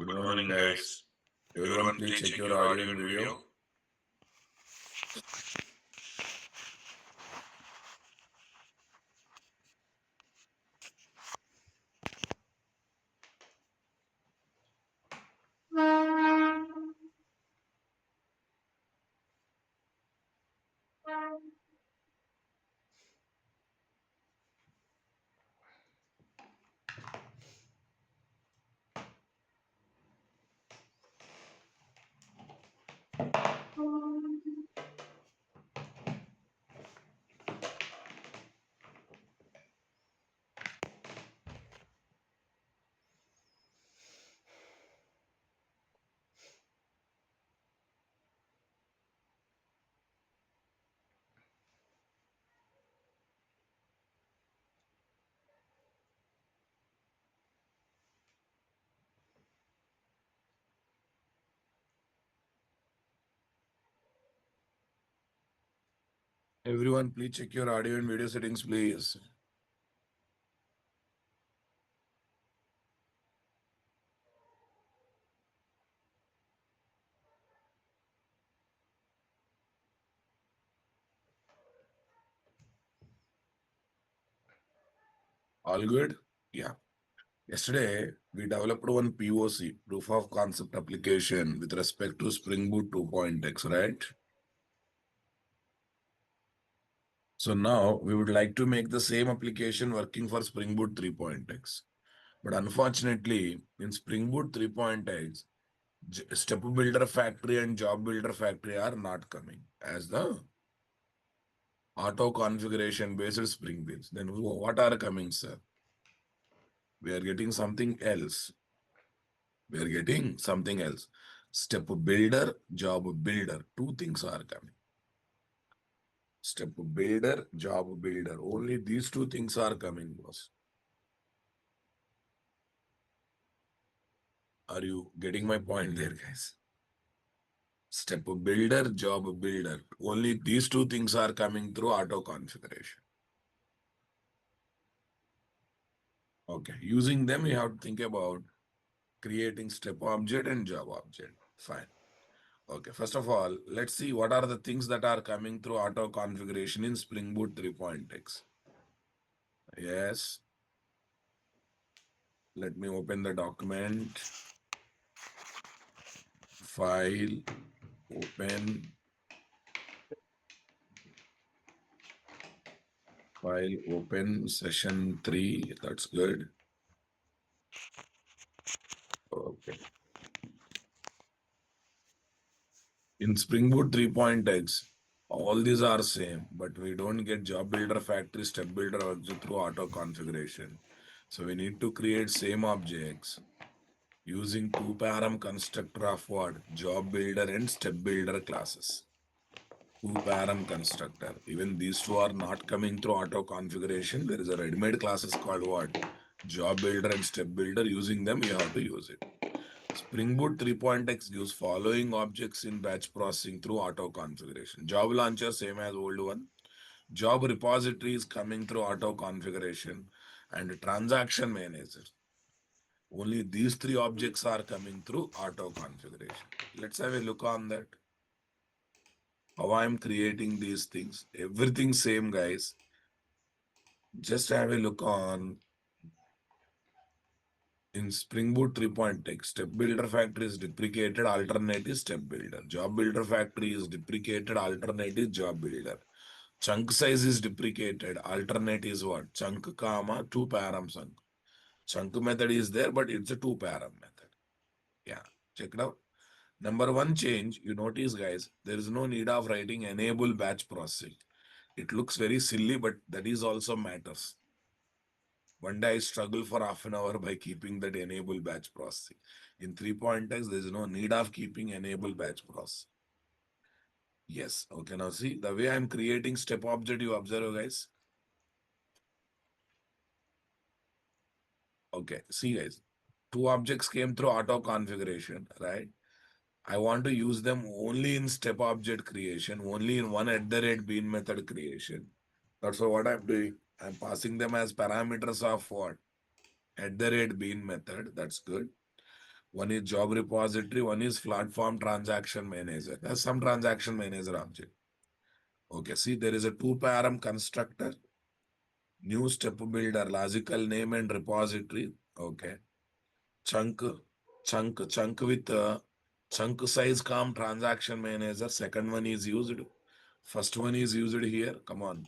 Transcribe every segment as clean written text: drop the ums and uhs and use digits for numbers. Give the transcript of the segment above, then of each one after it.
Good morning, guys. Everyone, please check your audio and video. Everyone, please check your audio and video settings, please. All good? Yeah. Yesterday, we developed one POC, proof of concept application, with respect to Spring Boot 2.x, right? So now we would like to make the same application working for Spring Boot 3.x. But unfortunately, in Spring Boot 3.x, Step Builder Factory and Job Builder Factory are not coming as the auto configuration based Spring Builds. Then what are coming, sir? We are getting something else. We are getting something else. Step Builder, Job Builder. Two things are coming. Step Builder, Job Builder. Only these two things are coming, boss. Are you getting my point there, guys? Step Builder, Job Builder. Only these two things are coming through auto configuration. Okay. Using them, you have to think about creating step object and job object. Fine. Okay, first of all, let's see what are the things that are coming through auto configuration in Spring Boot 3.x. Yes. Let me open the document. File, open. File, open, session 3. That's good. Okay. In Spring Boot 3.x, all these are same, but we don't get job builder factory, step builder object through auto configuration. So we need to create same objects using two-param constructor of what? Job builder and step builder classes. Two-param constructor. Even these two are not coming through auto configuration. There is a ready-made classes called what? Job builder and step builder. Using them, you have to use it. Spring Boot 3.x gives following objects in batch processing through auto configuration. Job launcher, same as old one. Job repository is coming through auto configuration. And transaction manager. Only these three objects are coming through auto configuration. Let's have a look on that. How I'm creating these things. Everything same, guys. Just have a look on in Spring Boot 3.x. Step Builder Factory is deprecated, alternative Step Builder. Job Builder Factory is deprecated, alternative Job Builder. Chunk size is deprecated, alternate is what? Chunk comma 2-param chunk. Chunk method is there, but it's a 2-param method. Yeah, check it out. Number one change, you notice, guys, there is no need of writing enable batch processing. It looks very silly, but that is also matters. One day I struggle for half an hour by keeping that enable batch processing. In 3.x, there is no need of keeping enable batch processing. Yes, okay, now see, the way I'm creating step object, you observe, guys. Okay, see, guys, two objects came through auto configuration, right? I want to use them only in step object creation, only in one @bean method creation. That's what I'm doing. I'm passing them as parameters of what? @bean method. That's good. One is job repository, one is platform transaction manager. There's some transaction manager object. Okay, see, there is a two-param constructor, new step builder, logical name and repository. Okay, chunk, chunk with chunk size com transaction manager. Second one is used. First one is used here. Come on.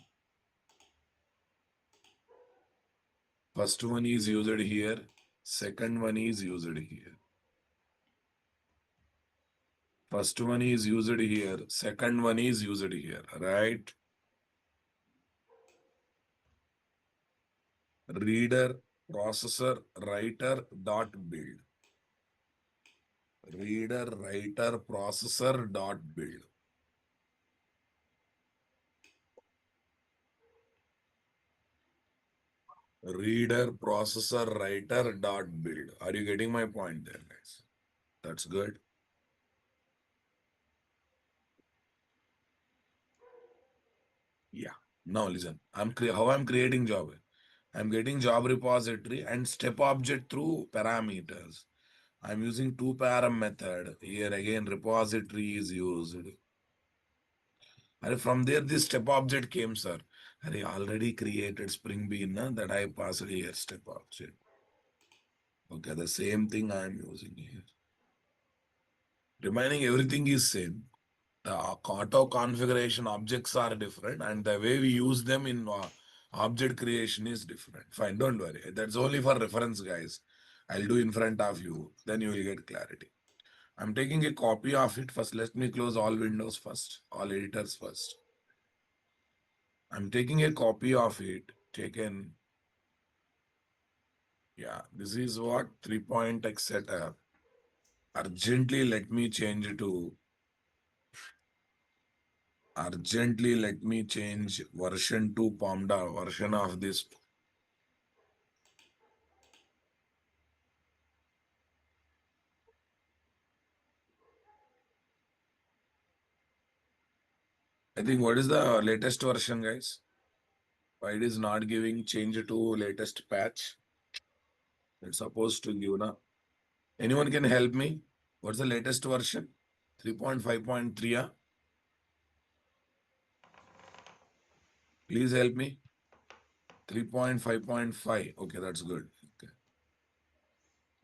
First one is used here. Second one is used here. First one is used here. Second one is used here. Right? Reader, processor, writer, dot build. Reader, writer, processor, dot build. Reader, processor, writer, dot build. Are you getting my point there, guys? That's good. Yeah. Now listen. How I'm creating job. I'm getting job repository and step object through parameters. I'm using two param method. Here again, repository is used. And from there, this step object came, sir. I already created Spring Bean that I passed here step object. Okay, the same thing I'm using here. Remaining everything is same. The auto configuration objects are different, and the way we use them in object creation is different. Fine, don't worry. That's only for reference, guys. I'll do in front of you, then you will get clarity. I'm taking a copy of it first. Let me close all windows first, all editors first. I'm taking a copy of it, taken. Yeah, this is what 3.x setup. Urgently, let me change to urgently let me change version to Pamda version of this. I think what is the latest version, guys? Why it is not giving change to latest patch? It's supposed to give now. Anyone can help me? What's the latest version? 3.5.3. Please help me. 3.5.5. Okay, that's good. Okay.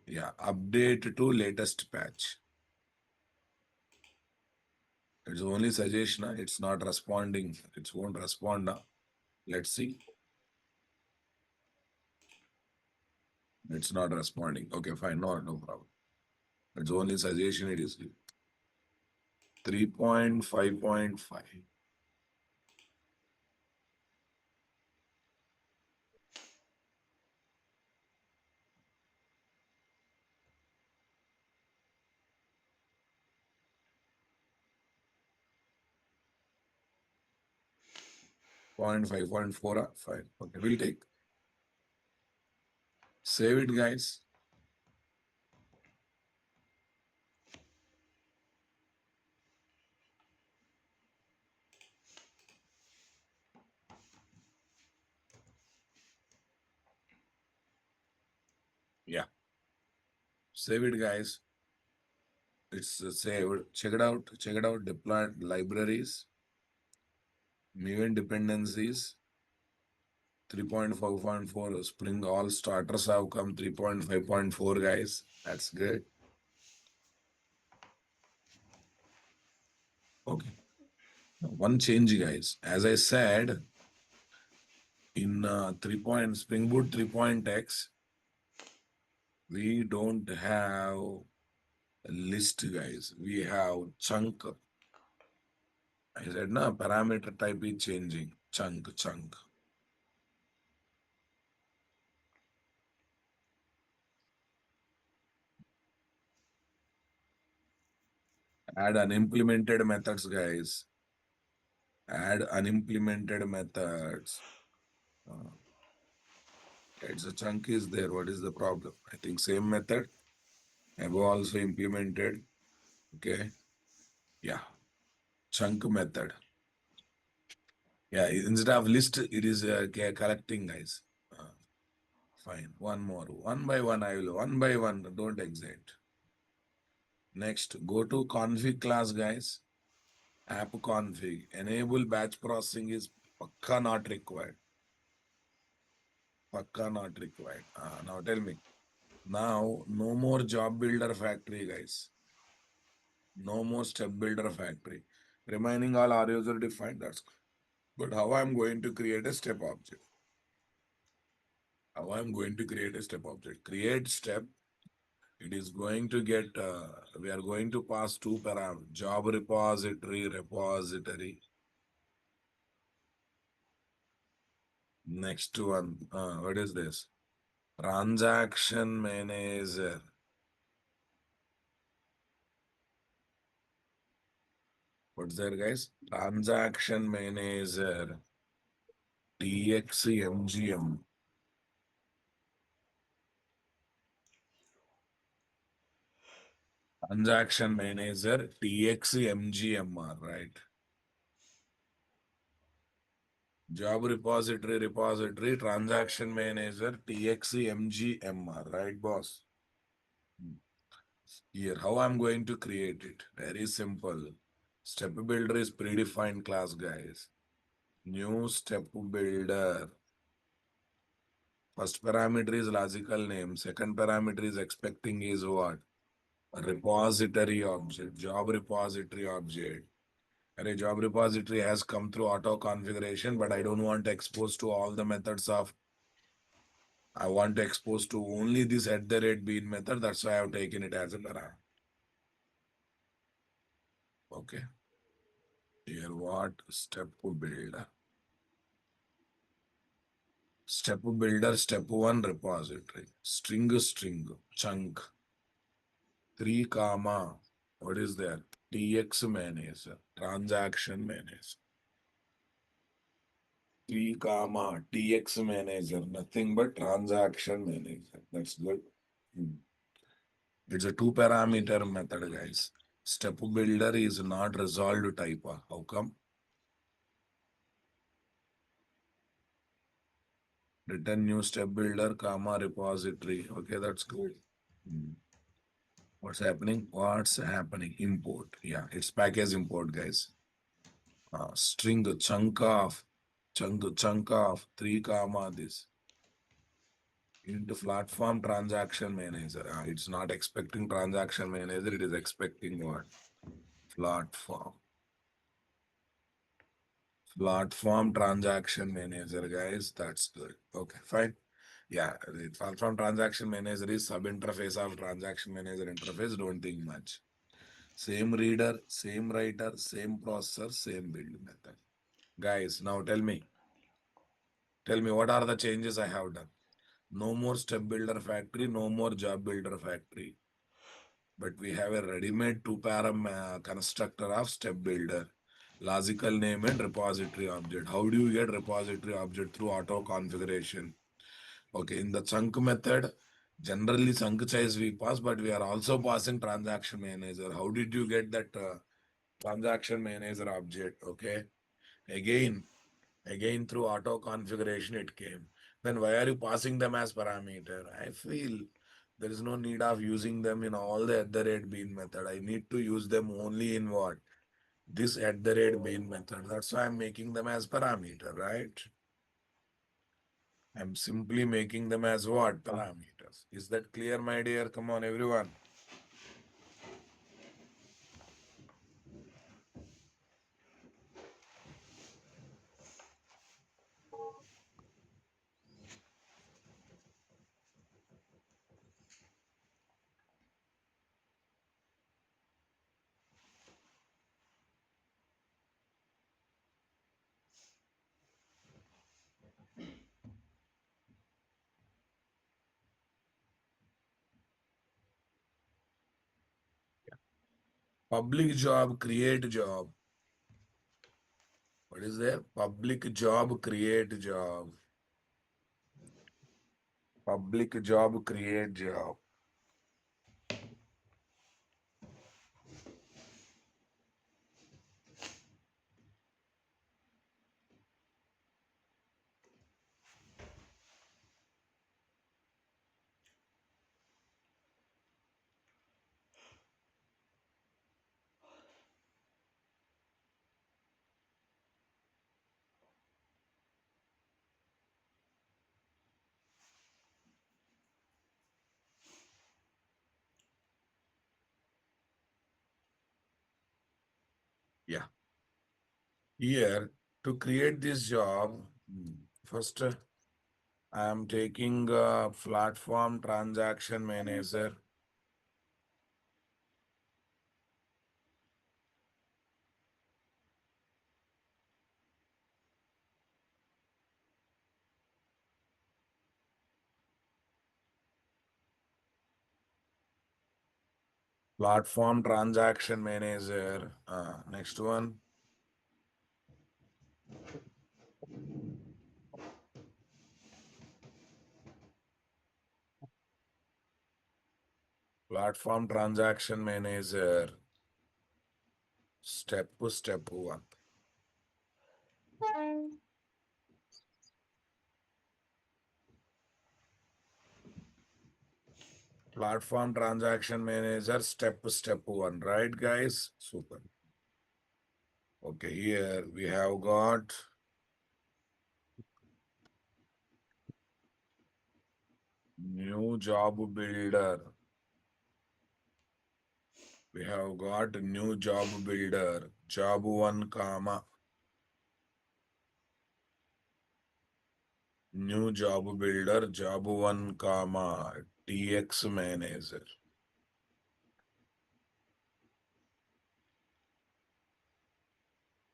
Yeah, update to latest patch. It's only suggestion. It's not responding. It won't respond now. Let's see. It's not responding. Okay, fine. No problem. It's only suggestion it is 3.5.5. 0.5.4. Fine. Okay, we'll take. Save it, guys. Yeah. Save it, guys. It's saved. Check it out. Check it out. Deployed libraries. Maven dependencies. 3.5.4. Spring all starters have come 3.5.4, guys. That's good. Okay. One change, guys. As I said, in Spring Boot 3.x, we don't have a list, guys. We have chunk. I said, no, parameter type is changing. Chunk. Add unimplemented methods, guys. Add unimplemented methods. It's a chunk is there. What is the problem? I think same method. Above also implemented. Okay. Yeah. Chunk method. Yeah. Instead of list, it is collecting, guys. Fine. One more. One by one, I will. One by one. Don't exit. Next, go to config class, guys. App config. Enable batch processing is pakka not required. Pakka not required. Now tell me. Now, no more job builder factory, guys. No more step builder factory. Remaining all are user defined. That's good. But how I'm going to create a step object? How I'm going to create a step object? Create step. It is going to get, we are going to pass two parameters, job repository. Next one, what is this? Transaction manager. What's there, guys? Transaction manager. TXMGM. Transaction manager. TXMGMR, right? Job repository, transaction manager, TXMGMR, right, boss? Here, how I'm going to create it? Very simple. Step builder is predefined class, guys. New step builder. First parameter is logical name. Second parameter is expecting is what? A repository object, job repository object. A job repository has come through auto configuration, but I don't want to expose to all the methods of. I want to expose to only this @bean method. That's why I have taken it as a parameter. Okay. Here what? Step builder. Step builder, step one repository. String, chunk. 3 comma. What is there? TX manager. Transaction manager. 3 comma. TX manager. Nothing but transaction manager. That's good. It's a 2-parameter method, guys. Step builder is not resolved type. How come? Return new step builder, comma, repository. Okay, that's good. What's happening? What's happening? Import. Yeah, it's package import, guys. String chunk of 3 comma this into platform transaction manager. It's not expecting transaction manager. It is expecting what? Platform transaction manager, guys. That's good. Okay, fine. Yeah, the platform transaction manager is sub interface of transaction manager interface. Don't think much. Same reader, same writer, same processor, same build method. Guys, now tell me what are the changes I have done? No more step builder factory, no more job builder factory. But we have a ready-made two-param constructor of step builder, logical name and repository object. How do you get repository object? Through auto configuration. Okay, in the chunk method, generally chunk size we pass, but we are also passing transaction manager. How did you get that transaction manager object? Okay, again, again through auto configuration it came. Then why are you passing them as parameter? I feel there is no need of using them in all the @bean method. I need to use them only in what? This @bean method. That's why I'm making them as parameter, right? I'm simply making them as what? Parameters. Is that clear, my dear? Come on, everyone. Public job, create job. What is there? Public job, create job. Public job, create job. Here, to create this job, first I am taking a platform transaction manager. Platform transaction manager. Next one. Platform transaction manager. Step one. Platform transaction manager. Step one. Right, guys? Super. Okay, here we have got new job builder. We have got new job builder. Job one, comma. New job builder. Job one, comma. TX manager.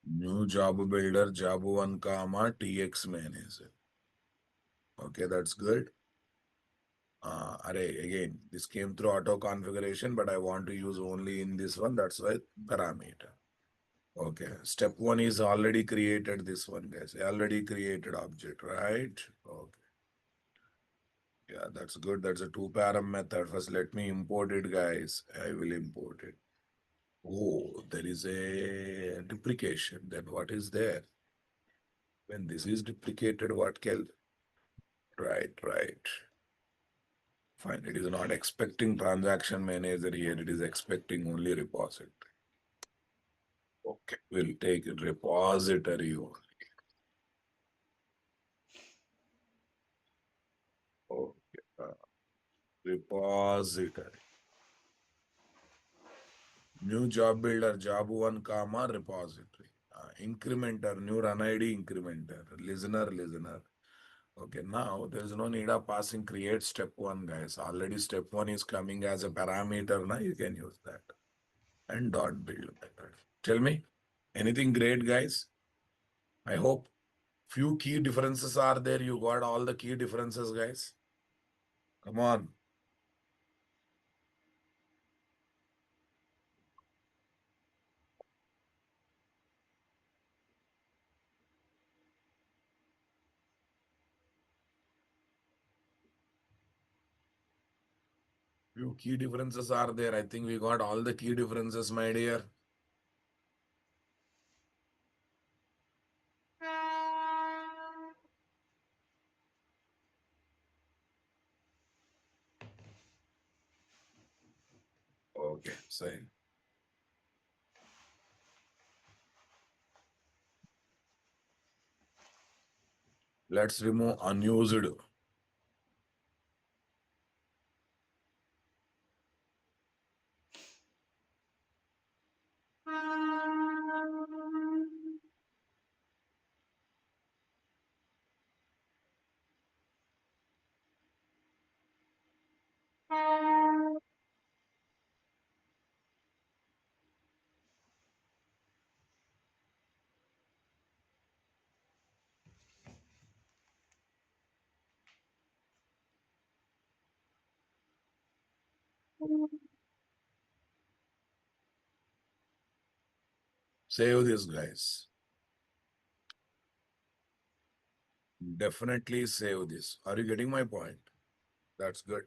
New job builder. Job one, comma. TX manager. Okay, that's good. Array, again, this came through auto configuration, but I want to use only in this one. That's why parameter. Okay, step one is already created. This one, guys, already created object, right? Okay, yeah, that's good. That's a two param method. First, let me import it, guys. I will import it. Oh, there is a duplication. Then what is there? When this is duplicated, what can? Right, right. Fine. It is not expecting transaction manager here. It is expecting only repository. Okay, we'll take it repository only. Okay, repository. New job builder, job one, comma, repository. Incrementer, new run ID incrementer, listener. Okay, now there is no need of passing create step one, guys. Already step one is coming as a parameter. Now you can use that. And dot build method. Tell me, anything great, guys? I hope few key differences are there. You got all the key differences, guys. Come on. Few key differences are there. I think we got all the key differences, my dear. Okay, say. Let's remove unused. Save this, guys. Definitely save this. Are you getting my point? That's good.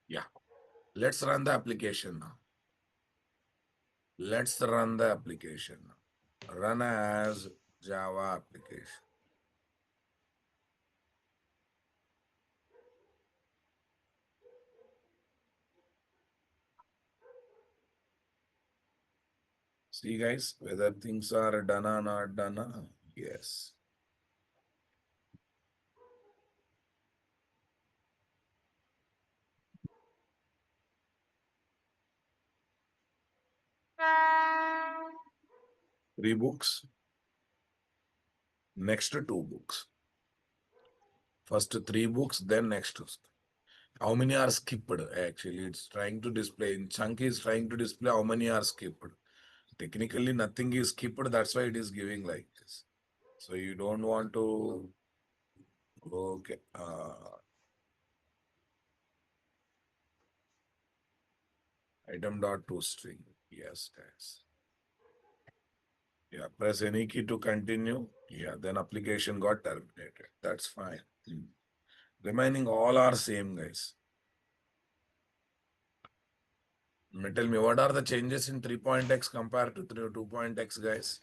Yeah. Let's run the application now. Let's run the application now. Run as Java application. See guys, whether things are done or not done. Yes. Three books, next two books. First three books, then next. How many are skipped? Actually, it's trying to display. In chunk is trying to display how many are skipped. Technically, nothing is skipped. That's why it is giving like this. So you don't want to. Okay. Item dot to string. Yes, guys. Yeah. Press any key to continue. Yeah. Then application got terminated. That's fine. Remaining all are same, guys. Tell me, what are the changes in 3.x compared to 2.x, guys?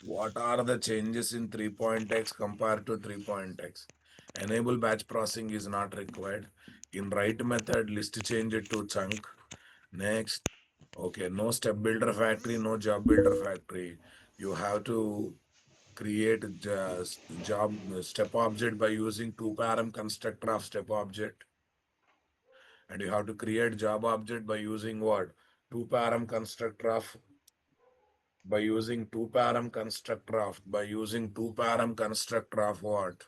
What are the changes in 3.x compared to 3.x? Enable batch processing is not required. In write method, list change it to chunk. Next, okay, no step builder factory, no job builder factory. You have to create just job step object by using two param constructor of step object. And you have to create job object by using what? Two param constructor of by using two param constructor of what?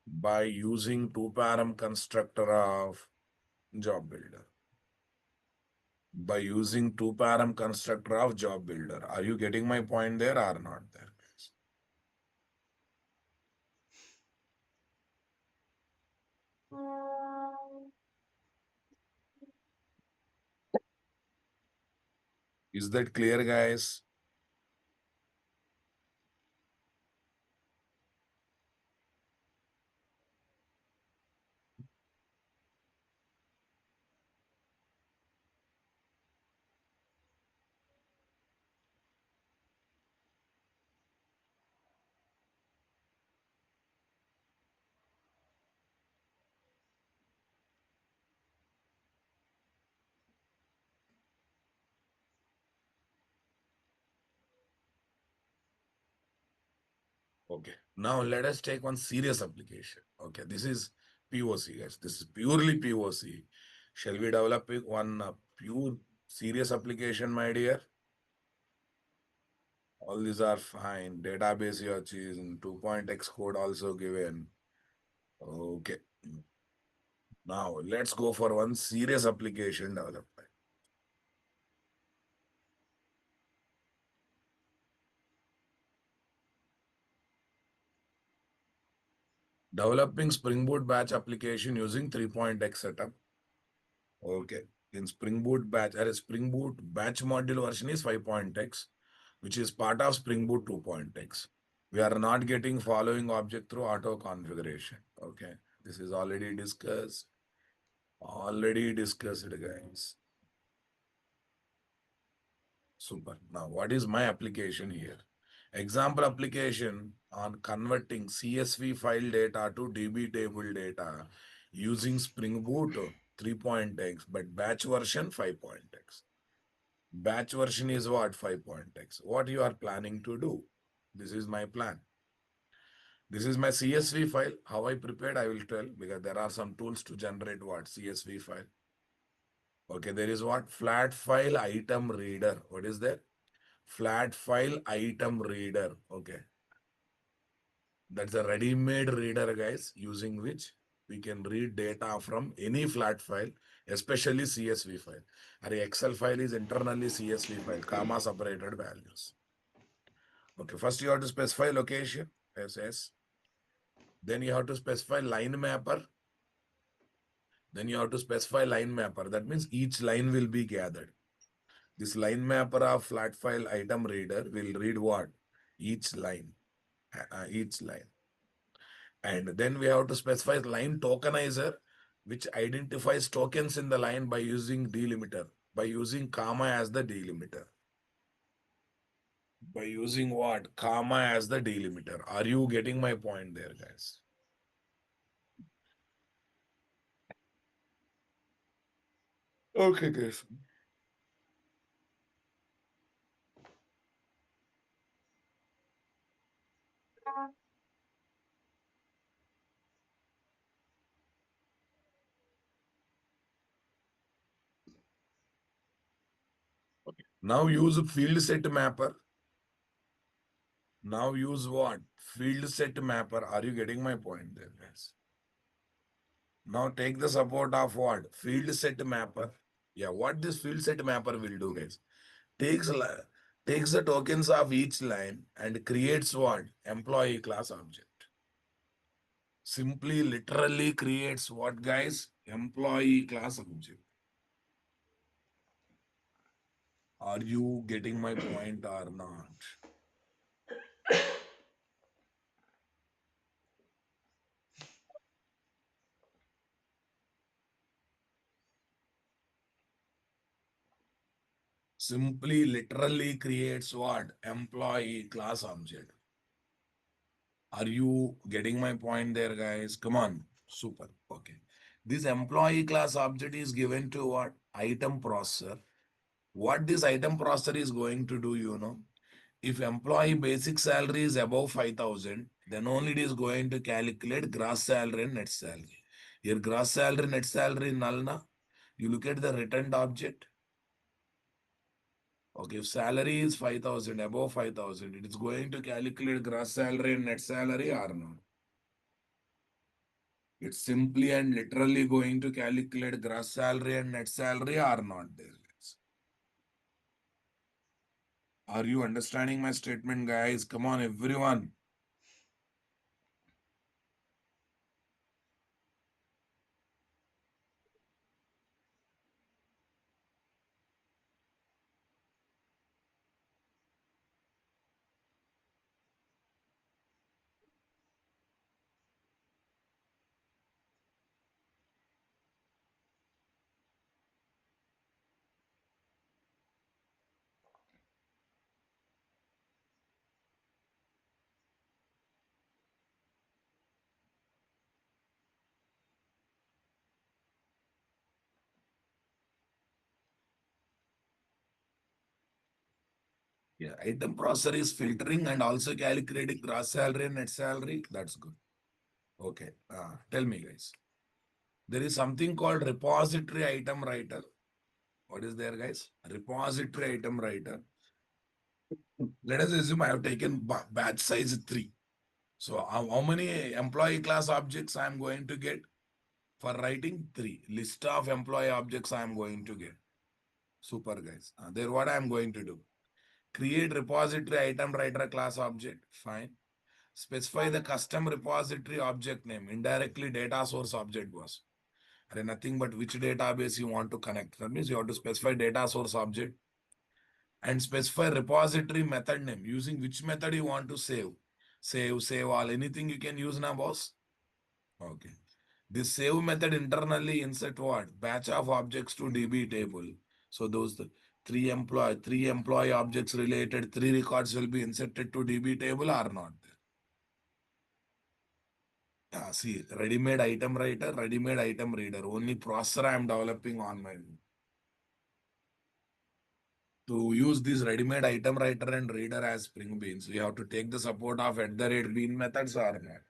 By using two param constructor of job builder. By using two param constructor of job builder. Are you getting my point there or not there? Is that clear, guys? Okay. Now let us take one serious application. Okay. This is POC, guys. This is purely POC. Shall we develop one pure serious application, my dear? All these are fine. Database you are choosing. 2.x code also given. Okay. Now let's go for one serious application development. Developing Spring Boot batch application using 3.x setup. Okay. In Spring Boot batch, or Spring Boot batch module version is 5.x, which is part of Spring Boot 2.x. We are not getting following object through auto configuration. Okay. This is already discussed. Already discussed, guys. Super. Now, what is my application here? Example application on converting CSV file data to DB table data using Spring Boot 3.x, but batch version 5.x. Batch version is what? 5.x. What you are planning to do? This is my plan. This is my CSV file. How I prepared, I will tell, because there are some tools to generate what? CSV file. Okay, there is what? Flat file item reader. What is that? Flat file item reader. Okay. That's a ready-made reader, guys, using which we can read data from any flat file, especially CSV file. Or Excel file is internally CSV file, comma separated values. Okay, first you have to specify location, SS. Then you have to specify line mapper. Then you have to specify line mapper. That means each line will be gathered. This line mapper of flat file item reader will read what? Each line. Each line. And then we have to specify line tokenizer, which identifies tokens in the line by using delimiter, by using comma as the delimiter. By using what? Comma as the delimiter. Are you getting my point there, guys? Okay, guys. Okay. Now use field set mapper. Now use what? Field set mapper. Are you getting my point there, guys? Now take the support of what? Field set mapper. Yeah, what this field set mapper will do, guys? Takes takes the tokens of each line and creates what? Employee class object. Simply literally creates what, guys? Employee class object. Are you getting my point or not? Simply literally creates what? Employee class object. Are you getting my point there, guys? Come on. Super. Okay. This employee class object is given to what? Item processor. What this item processor is going to do, if employee basic salary is above 5,000, then only it is going to calculate gross salary and net salary. Your gross salary, net salary, null na. You look at the returned object. Okay, if salary is 5,000, above 5,000, it is going to calculate gross salary and net salary or not. It's simply and literally going to calculate gross salary and net salary or not there. Are you understanding my statement, guys? Come on, everyone. Yeah, item processor is filtering and also calculating gross salary and net salary. That's good. Okay. Tell me, guys. There is something called repository item writer. What is there, guys? Repository item writer. Let us assume I have taken batch size 3. So how many employee class objects I am going to get? For writing 3. List of employee objects I am going to get. Super, guys. There what I am going to do? Create repository item writer class object. Fine. Specify the custom repository object name. Indirectly data source object was. And nothing but which database you want to connect. That means you have to specify data source object and specify repository method name. Using which method you want to save. Save all. Anything you can use now, boss. Okay. This save method internally insert what? Batch of objects to DB table. So those three employee objects related, 3 records will be inserted to DB table or not. See, ready-made item writer, ready-made item reader. Only processor I am developing on my to use this ready-made item writer and reader as Spring Beans. We have to take the support of @bean methods or not.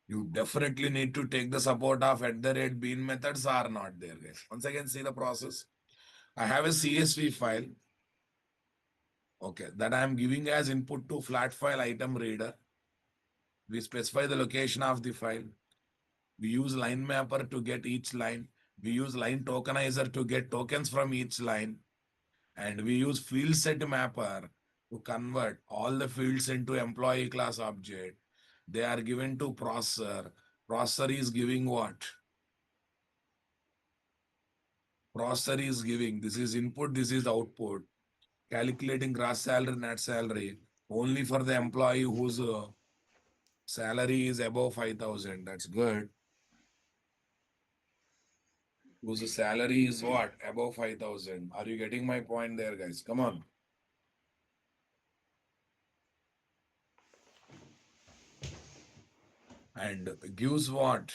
You definitely need to take the support of @bean methods or not there, guys. Once again, see the process. I have a CSV file. Okay, that I am giving as input to flat file item reader. We specify the location of the file. We use line mapper to get each line. We use line tokenizer to get tokens from each line. And we use field set mapper to convert all the fields into employee class object. They are given to processor. Processor is giving what? Processor is giving. This is input, this is output. Calculating gross salary, net salary. Only for the employee whose salary is above 5,000. That's good. Whose salary is what? Above 5,000. Are you getting my point there, guys? Come on. And gives what?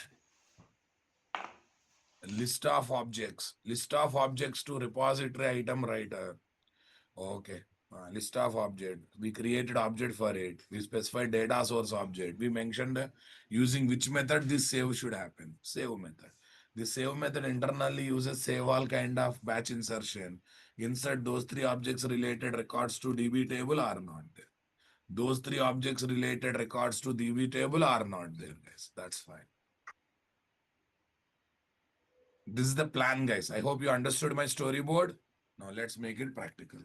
list of objects to repository item writer. Okay. List of object. We created object for it. We specified data source object. We mentioned using which method this save should happen. Save method. The save method internally uses save all kind of batch insertion. Insert those three objects related records to DB table are not there. Those three objects related records to DB table are not there, guys. That's fine. This is the plan, guys. I hope you understood my storyboard. Now let's make it practical.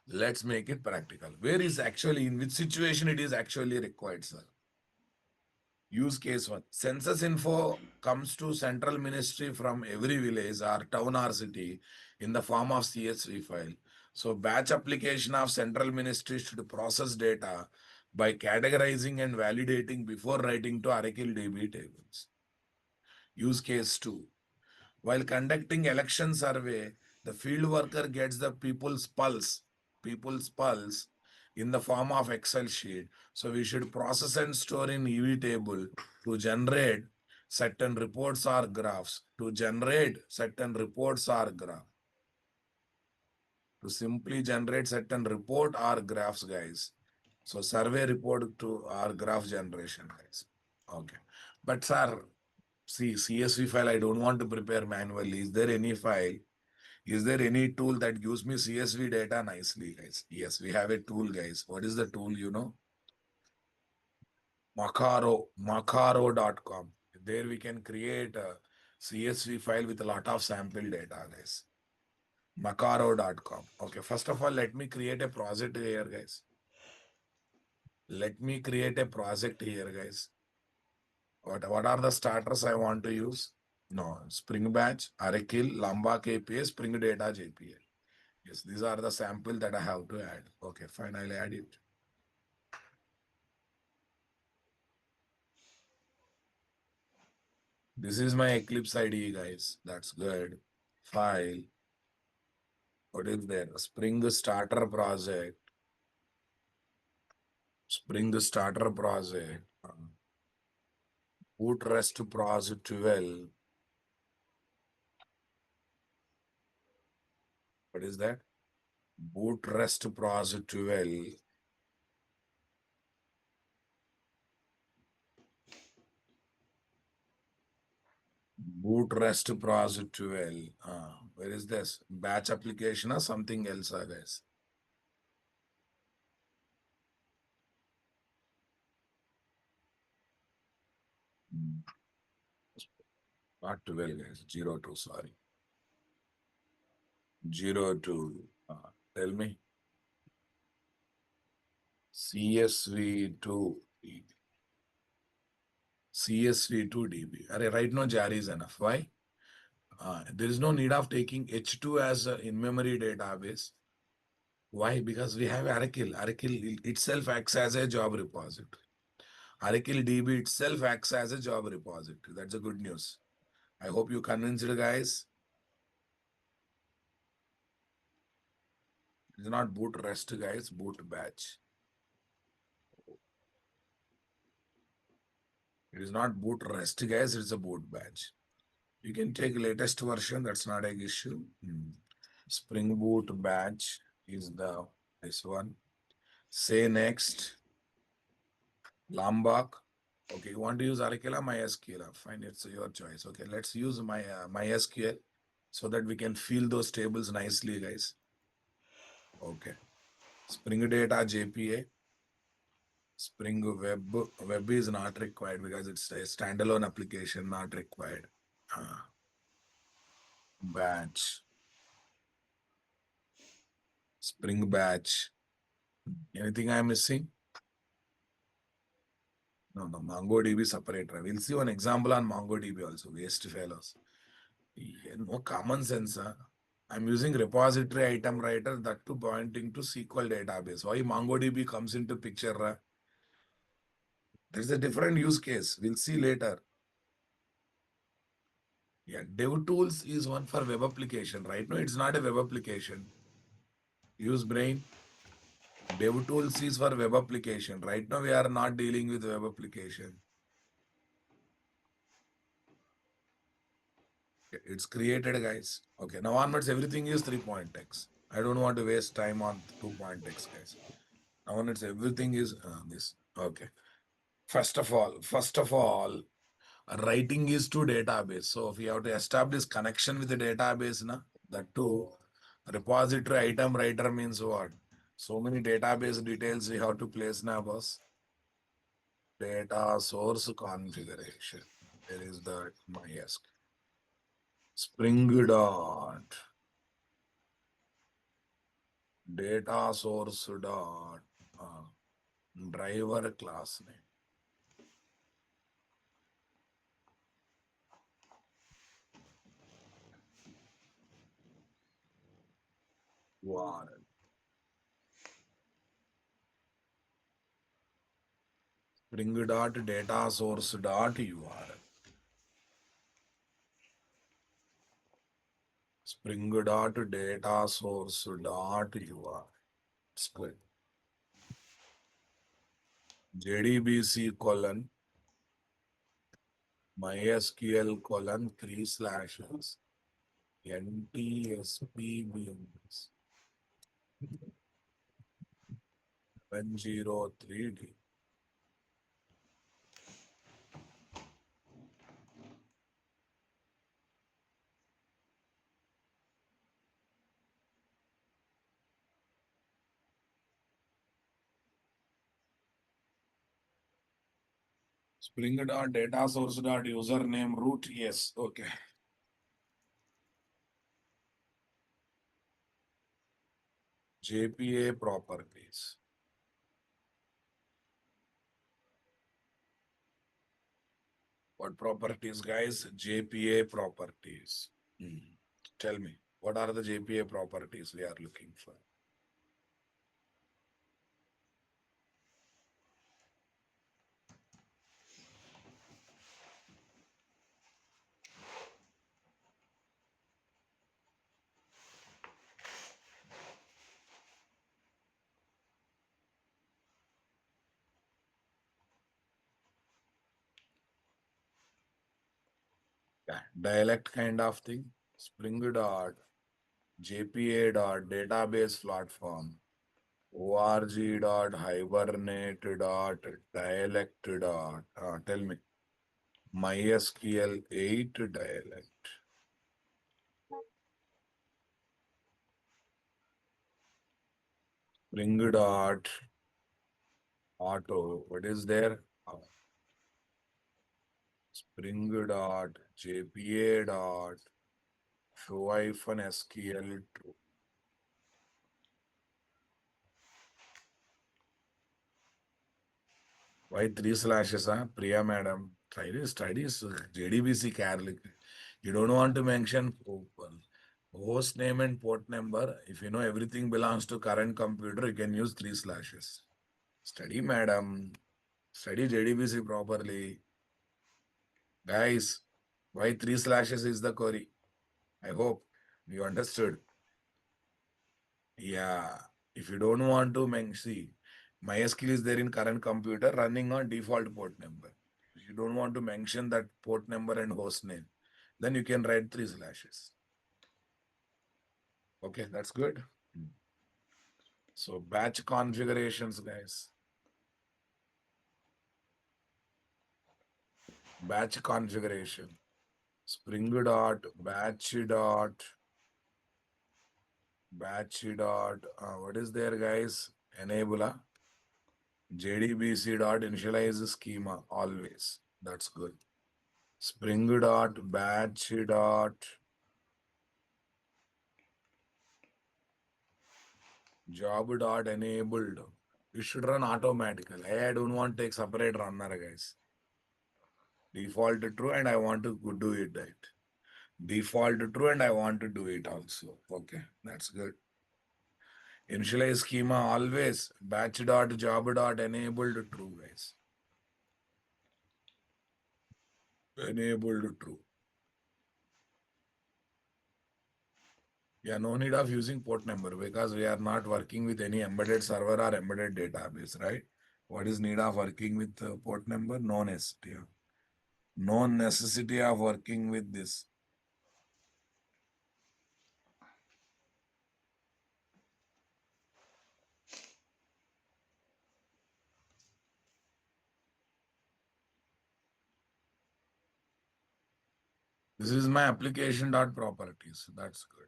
Let's make it practical. Where is actually, in which situation it is actually required, sir? Use case one. Census info comes to central ministry from every village or town or city in the form of CSV file. So batch application of central ministry should process data by categorizing and validating before writing to Oracle DB tables. Use case two. While conducting election survey, the field worker gets the people's pulse in the form of Excel sheet. So we should process and store in EV table to generate certain reports or graphs. To generate certain reports or graph. To simply generate certain report or graphs, guys. So survey report to our graph generation, guys. Okay. But sir, see, CSV file, I don't want to prepare manually. Is there any file? Is there any tool that gives me CSV data nicely, guys? Yes, we have a tool, guys. What is the tool, you know? Macaro.com. There we can create a CSV file with a lot of sample data, guys. Macaro.com. Okay, first of all, let me create a project here, guys. Let me create a project here, guys. What are the starters I want to use? No, Spring Batch, Oracle, Lambda KPA, Spring Data JPA. Yes, these are the sample that I have to add. Okay, fine, I'll add it. This is my Eclipse IDE, guys. That's good. File. What is there? Spring Starter Project. Spring Starter Project. Boot REST Project 12. What is that? Boot REST Project 12. Boot REST Project 12. Where is this? Batch application or something else, guys? Not 12, guys. 02, sorry. 02. Tell me. CSV2 DB. CSV2 DB. Right now, JAR is enough. Why? There is no need of taking H2 as an in-memory database. Why? Because we have Oracle. Oracle itself acts as a job repository. Oracle DB itself acts as a job repository. That's a good news. I hope you convinced the guys. It's not boot REST, guys. Boot batch. It is not boot REST, guys. It's a boot batch. You can take latest version. That's not an issue. Spring Boot batch is this one. Say next. Lambak. Okay, you want to use Oracle or MySQL? Fine, it's your choice. Okay, let's use MySQL so that we can fill those tables nicely, guys. Okay. Spring Data JPA. Spring Web is not required because it's a standalone application, not required. Batch. Spring Batch. Anything I'm missing? No, MongoDB separate. We'll see one example on MongoDB also. Waste fellows. No common sense. I'm using repository item writer, that too pointing to SQL database. Why MongoDB comes into picture? There's a different use case. We'll see later. Yeah, DevTools is one for web application. Right now, it's not a web application. Use brain. DevTools is for web application. Right now, we are not dealing with web application. It's created, guys. Okay, now onwards, everything is 3-point text. I don't want to waste time on 2-point text, guys. Now onwards, everything is this. Okay. First of all, writing is to database. So if you have to establish connection with the database, na, that too, repository item writer means what? So many database details we have to place now, boss. Data source configuration. There is the MySQL. Spring dot data source dot driver class name. URL. Spring dot data source dot URL. Spring dot data source dot URL. Split. JDBC colon MySQL colon 3 slashes NTSP beans 103D. Spring dot data source dot username root. Yes. Okay. JPA properties. What properties, guys? JPA properties. Hmm. Tell me, what are the JPA properties we are looking for? Yeah. Dialect kind of thing. Spring dot JPA dot database platform. ORG dot hibernate dot dialect dot. Tell me. MySQL 8 dialect. Spring dot auto. What is there? Spring dot JPA dot show hyphen SQL true. Why 3 slashes, huh? Priya madam. Try this JDBC carefully. You don't want to mention host name and port number. If you know everything belongs to current computer, you can use 3 slashes. Study, madam. Study JDBC properly. Guys, why 3 slashes is the query? I hope you understood. Yeah. If you don't want to see, MySQL is there in current computer running on default port number. If you don't want to mention that port number and host name, then you can write 3 slashes. Okay, that's good. So batch configurations, guys. Batch configuration. Spring dot batch dot what is there, guys? Enable JDBC dot initialize schema always. That's good. Spring dot batch dot job dot enabled. It should run automatically. I don't want to take separate runner, guys. Default true, and I want to do it right. Default true, and I want to do it also. Okay, that's good. Initialize schema always batch dot job dot enabled true, guys. Enabled true. Yeah, no need of using port number because we are not working with any embedded server or embedded database, right? What is need of working with port number? No necessity. No necessity of working with this. This is my application dot properties. That's good.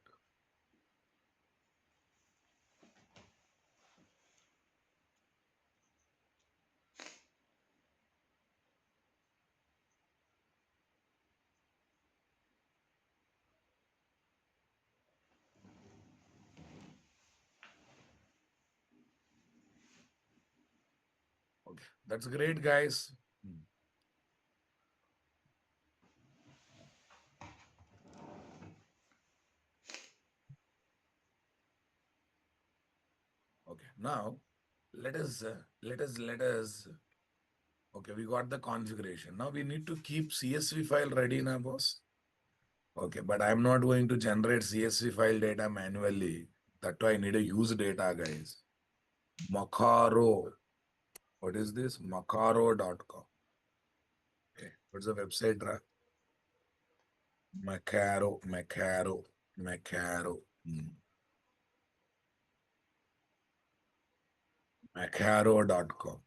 Okay, that's great, guys. Okay, now let us. Okay, we got the configuration. Now we need to keep CSV file ready now, boss. Okay, but I'm not going to generate CSV file data manually. That's why I need a use data, guys. Macaro. What is this? Macaro.com. Okay, what's the website? Macaro. Macaro.com.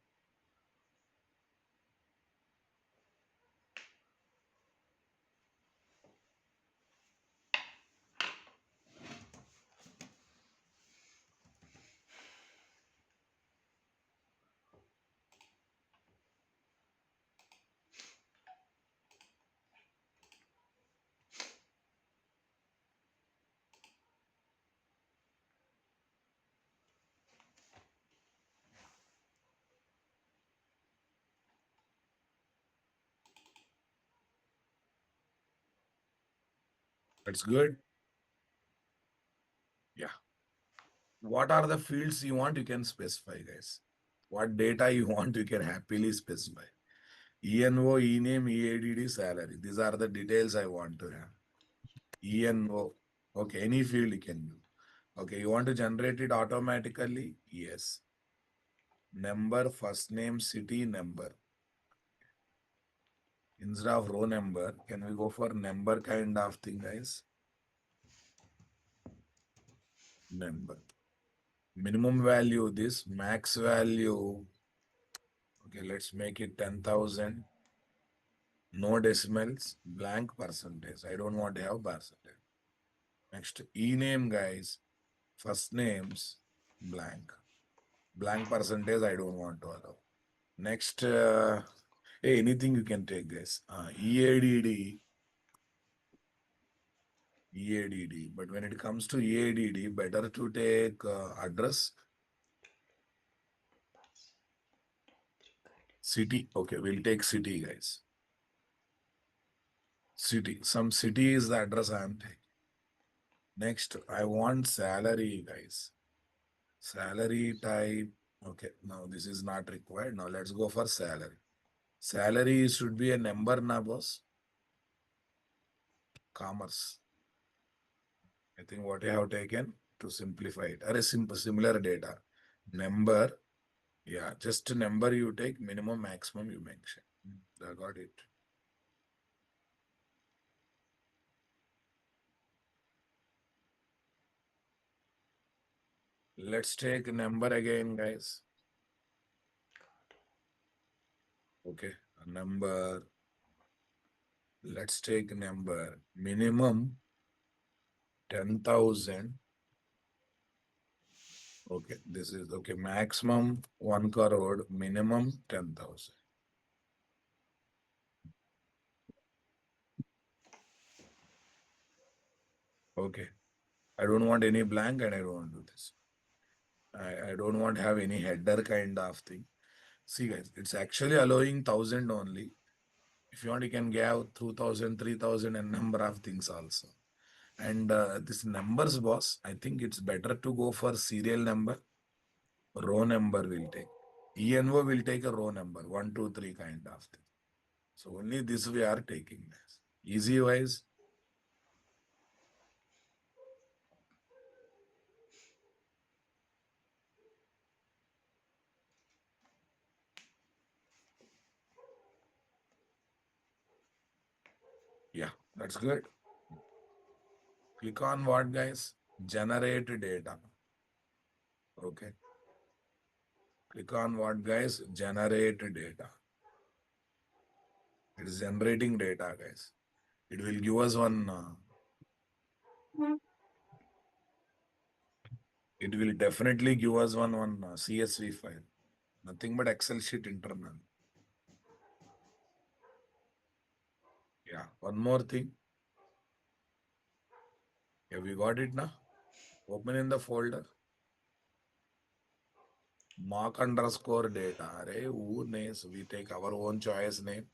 That's good. Yeah. What are the fields you want? You can specify, guys. What data you want, you can happily specify. ENO, E-name, EADD, salary. These are the details I want to have. ENO. Okay, any field you can do. Okay, you want to generate it automatically? Yes. Number, first name, city, number. Instead of row number, can we go for number kind of thing, guys? Number. Minimum value, this max value. Okay, let's make it 10,000. No decimals, blank percentage. I don't want to have percentage. Next, e-name, guys. First names, blank. Blank percentage, I don't want to allow. Next, hey, anything you can take, guys. EADD. EADD. But when it comes to EADD, better to take address. City. Okay, we'll take city, guys. City. Some city is the address I am taking. Next, I want salary, guys. Salary type. Okay, now this is not required. Now let's go for salary. Salary should be a number, na boss. Commerce. I think what I have taken to simplify it. Or a simple similar data. Number. Yeah, just a number you take, minimum, maximum you mention. I got it. Let's take number again, guys. Okay, a number. Let's take number. Minimum 10,000. Okay, this is okay. Maximum 1 crore, minimum 10,000. Okay. I don't want any blank and I don't want to do this. I don't want to have any header kind of thing. See, guys, it's actually allowing 1,000 only. If you want, you can give 2,000, 3,000 and number of things also. And this numbers, boss, I think it's better to go for serial number. Row number will take. ENO will take a row number, 1, 2, 3 kind of thing. So only this we are taking this. Easy wise. Yeah, that's good. Click on what, guys? Generate data. Okay. Click on what, guys? Generate data. It is generating data, guys. It will give us one. It will definitely give us one CSV file. Nothing but Excel sheet internal. Yeah. One more thing. Have you got it now? Open in the folder. Mark underscore data. Array, who names? We take our own choice name.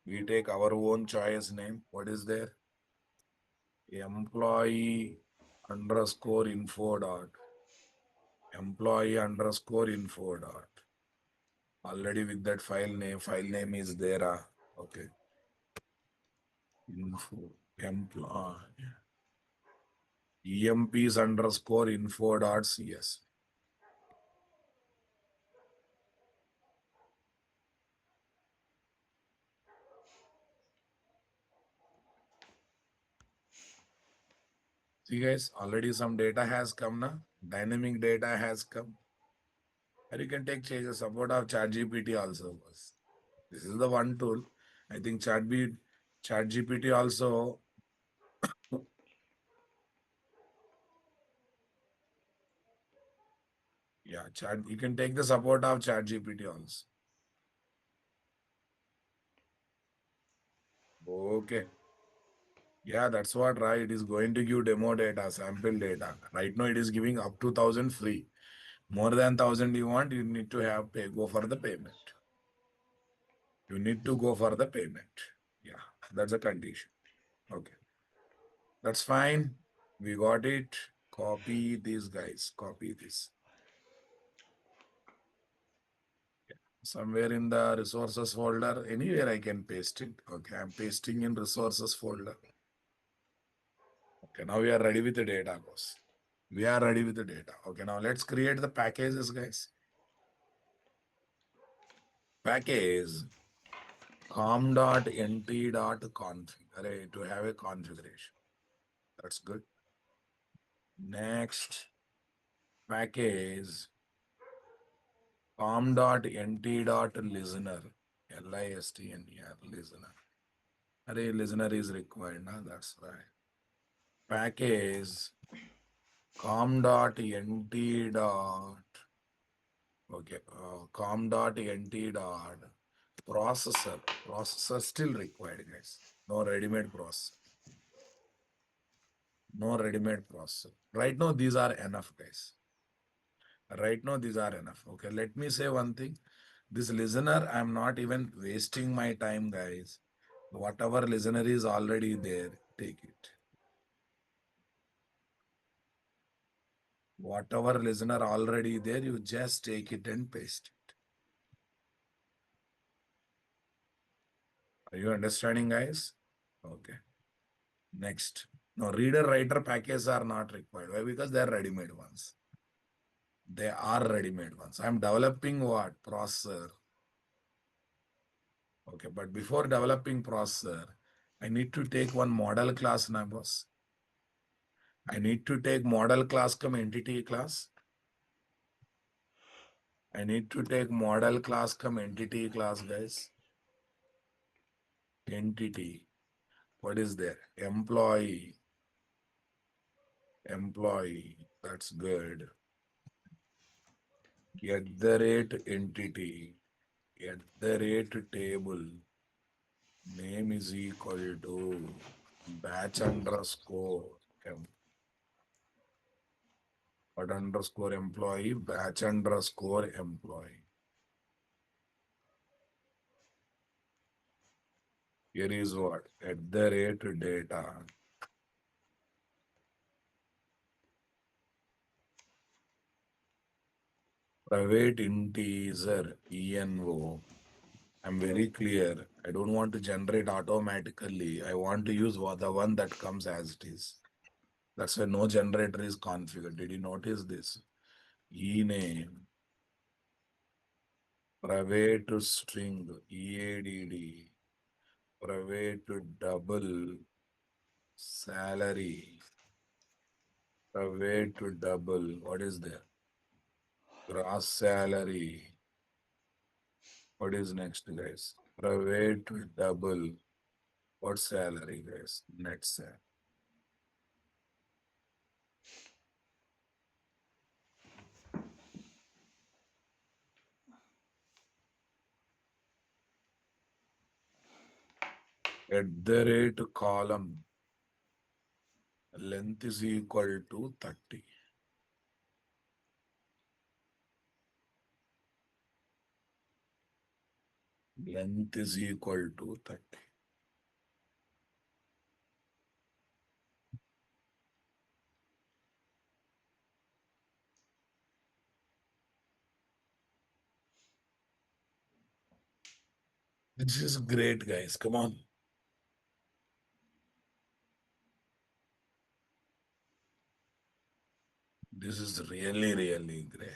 We take our own choice name. What is there? Employee underscore info dot. Employee underscore info dot. Already with that file name is there. Okay. Info. Employee. EMPs underscore info dot CS. See guys, already some data has come now. Dynamic data has come. And you can take changes. Support of ChatGPT also. This is the one tool. I think ChatGPT also. Yeah, chat. You can take the support of ChatGPT also. Okay. Yeah, that's what, right. It is going to give demo data, sample data. Right now, it is giving up to 1,000 free. More than 1,000 you want, you need to have go for the payment. You need to go for the payment. Yeah, that's a condition. Okay, that's fine. We got it. Copy these guys. Copy this. Somewhere in the resources folder, anywhere I can paste it. Okay, I'm pasting in resources folder. Okay, now we are ready with the data, boss. We are ready with the data. Okay, now let's create the packages, guys. Package com.nt.config to have a configuration. That's good. Next, package com.nt.listener. LISTNER, listener. Array listener is required, na? That's right. Package com.nt. Okay, com.nt. Processor. Processor still required, guys. No ready-made processor. No ready-made processor. Right now, these are enough, guys. Right now, these are enough. Okay, let me say one thing. This listener, I'm not even wasting my time, guys. Whatever listener is already there, take it. Whatever listener already there, you just take it and paste it. Are you understanding, guys? Okay. Next. No, reader writer packages are not required. Why? Because they are ready-made ones. They are ready-made ones. I'm developing what? Processor. Okay, but before developing processor, I need to take one model class now, boss. I need to take model class come entity class. I need to take model class come entity class, guys. Entity. What is there? Employee. Employee. That's good. At the rate entity. At the rate table. Name is equal to batch underscore. What underscore employee? Batch underscore employee. Here is what? At the rate data. Private integer ENO. I'm very clear. I don't want to generate automatically. I want to use the one that comes as it is. That's why no generator is configured. Did you notice this? Ename, private string, EADD, private double, salary, private double. What is there? Gross salary. What is next, guys? Private double. What salary, guys? Net salary. At the rate column, length is equal to 30. Length is equal to 30. This is great, guys. Come on. This is really, really great.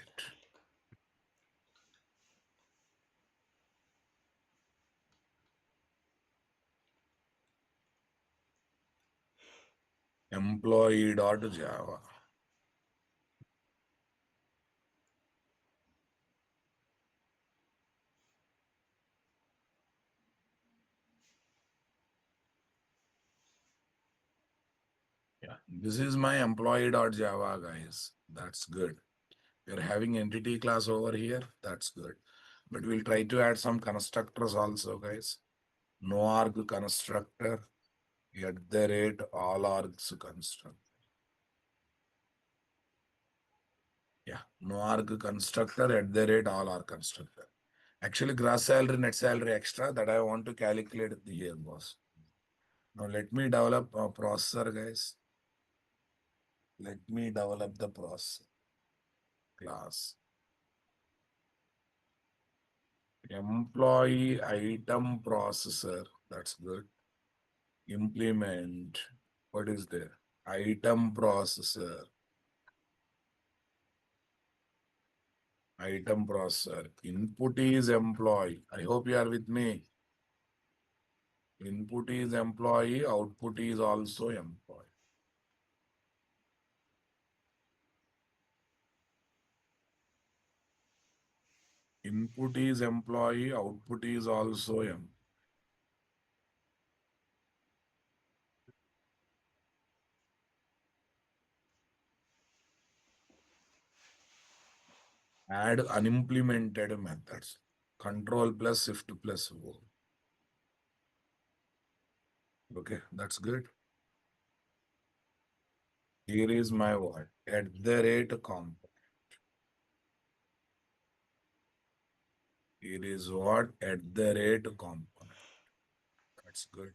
Employee.java. Yeah. This is my employee.java, guys. That's good. We're having entity class over here. That's good. But we'll try to add some constructors also, guys. No arg constructor at the rate all args constructor. Yeah, no arg constructor at the rate all arg constructor. Actually, gross salary, net salary extra that I want to calculate here, boss. Now let me develop a processor, guys. Let me develop the processor class. Employee item processor. That's good. Implement. What is there? Item processor. Item processor. Input is employee. I hope you are with me. Input is employee. Output is also employee. Input is employee. Output is also employee. Add unimplemented methods. Control plus shift plus O. Okay, that's good. Here is my word. At the rate comp. Here is what? At the rate component. That's good.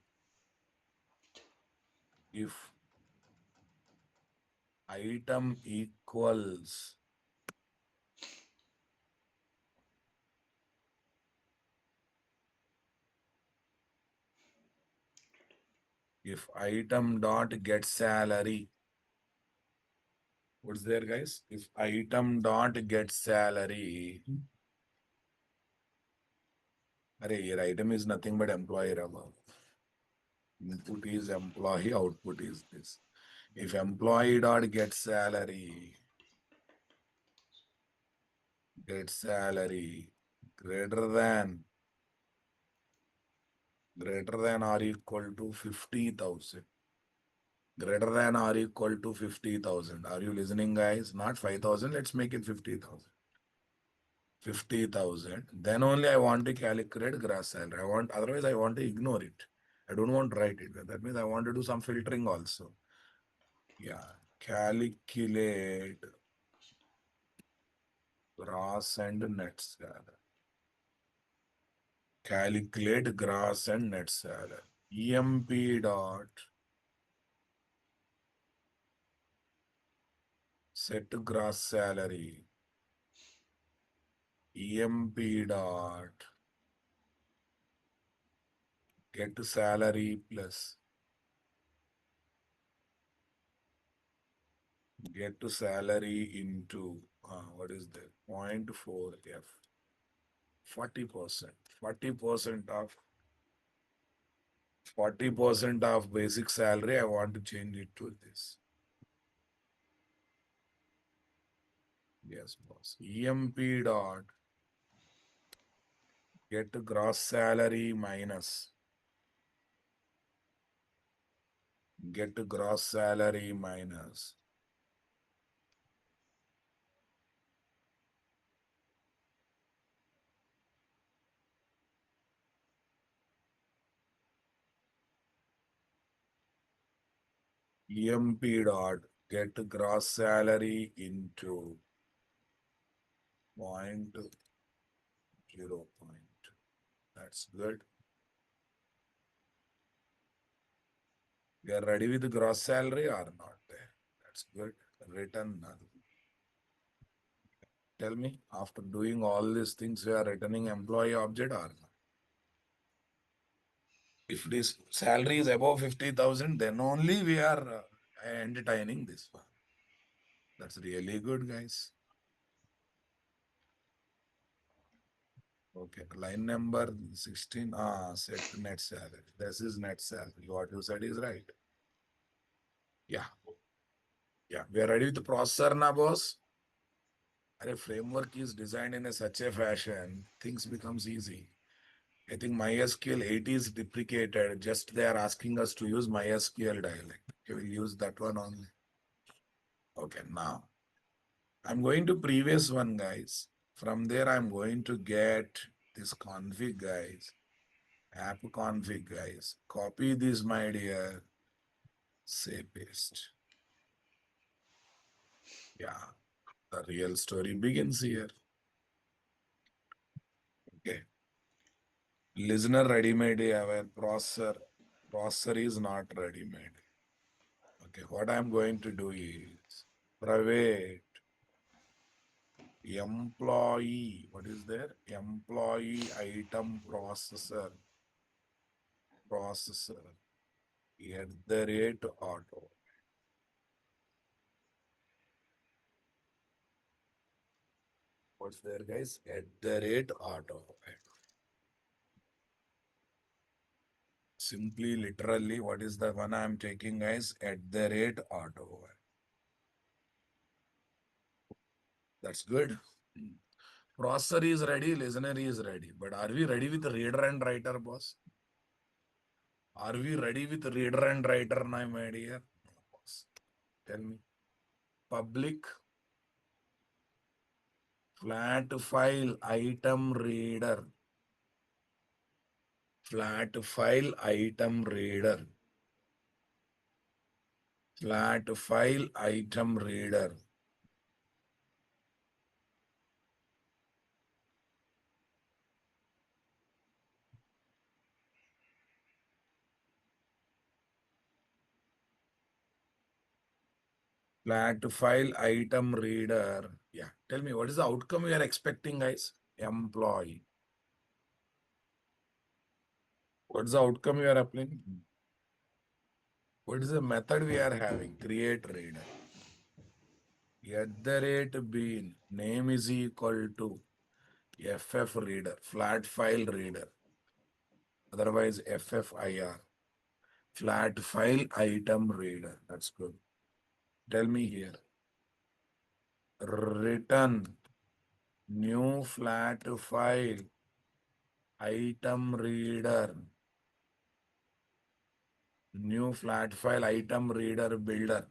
If item equals if item dot get salary, what's there, guys? If item dot get salary, here item is nothing but employee rubber. Input is employee, output is this. If employee dot get salary greater than or equal to 50,000. Greater than or equal to 50,000. Are you listening, guys? Not 5,000. Let's make it 50,000. 50,000. Then only I want to calculate gross salary. Otherwise I want to ignore it. I don't want to write it. That means I want to do some filtering also. Yeah. Calculate gross and net salary. Calculate gross and net salary. EMP dot set gross salary. EMP dot get salary plus get salary into what is that 0.4 F 40%. 40% of basic salary. I want to change it to this. Yes, boss. EMP dot get gross salary minus get gross salary minus EMP dot get gross salary into point zero point. That's good. We are ready with the gross salary or not? That's good. Return null. Tell me, after doing all these things, we are returning employee object or not? If this salary is above 50,000, then only we are entertaining this one. That's really good, guys. Okay, line number 16. Set net salary. This is net salary. What you said is right. Yeah, yeah. We are ready with the processor now, boss. A framework is designed in a such a fashion, things becomes easy. I think MySQL 8 is deprecated. Just they are asking us to use MySQL dialect. We will use that one only. Okay, now I'm going to previous one, guys. From there, I'm going to get this config, guys. App config, guys. Copy this, my dear. Say paste. Yeah, the real story begins here. Okay. Listener ready-made, our processor is not ready-made. Okay, what I'm going to do is private employee, what is there? Employee item processor at the rate auto. What's there, guys? At the rate auto. Simply, literally, what is the one I'm taking, guys? At the rate auto. That's good. Processor is ready, listener is ready. But are we ready with reader and writer, boss? Are we ready with reader and writer now, my dear? Boss. Tell me. Public flat file item reader. Flat file item reader. Flat file item reader. Flat file item reader. Yeah. Tell me, what is the outcome we are expecting, guys? Employee. What's the outcome we are applying? What is the method we are having? Create reader. At the rate bean name is equal to FF reader, flat file reader, otherwise FFIR, flat file item reader. That's good. Tell me here. Return new flat file item reader. New flat file item reader builder.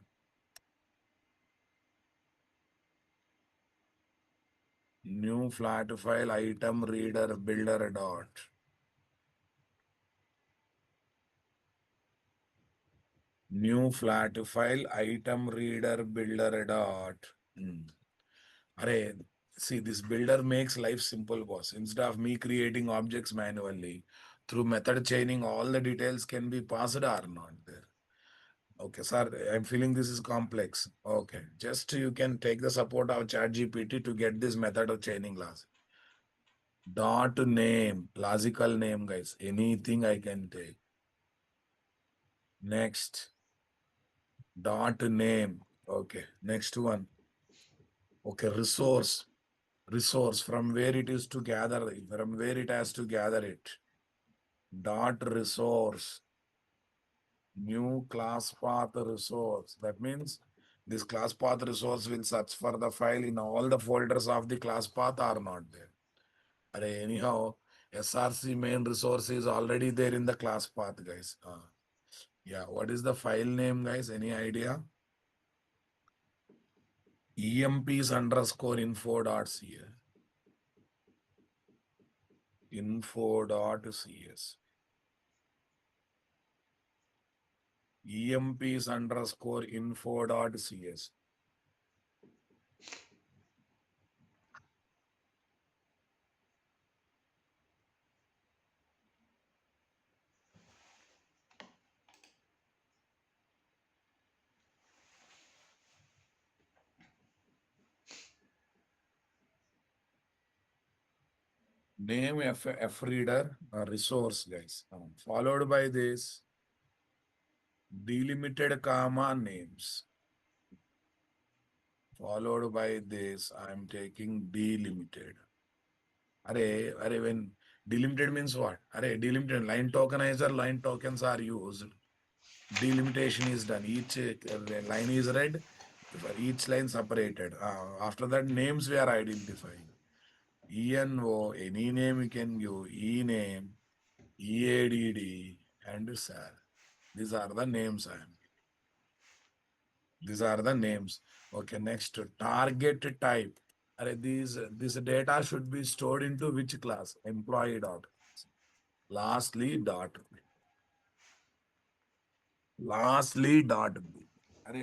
New flat file item reader builder dot. New flat file item reader builder dot. Array, see, this builder makes life simple, boss. Instead of me creating objects manually, through method chaining, all the details can be passed or not there. Okay, sir, I'm feeling this is complex. Okay, just you can take the support of ChatGPT to get this method of chaining laws. Dot name, logical name, guys. Anything I can take. Next, dot name. Okay, next one. Okay, resource from where it is to gather, from where it has to gather it. Dot resource, new class path resource. That means this class path resource will search for the file in all the folders of the class path are not there. Anyhow, SRC main resource is already there in the class path, guys. Yeah, what is the file name, guys? Any idea? emps underscore info.cs. Info.cs. emps underscore info.cs. Name f reader resource, guys. Followed by this delimited comma names. Followed by this, I'm taking delimited. When delimited means what? Delimited line tokenizer, line tokens are used. Delimitation is done. Each line is read, for each line separated. After that, names we are identifying. ENO, any name you can give, E name, EADD, and SAR. These are the names I am. These are the names. Okay, next target type. This data should be stored into which class? Employee dot. Lastly, dot. Lastly, dot B.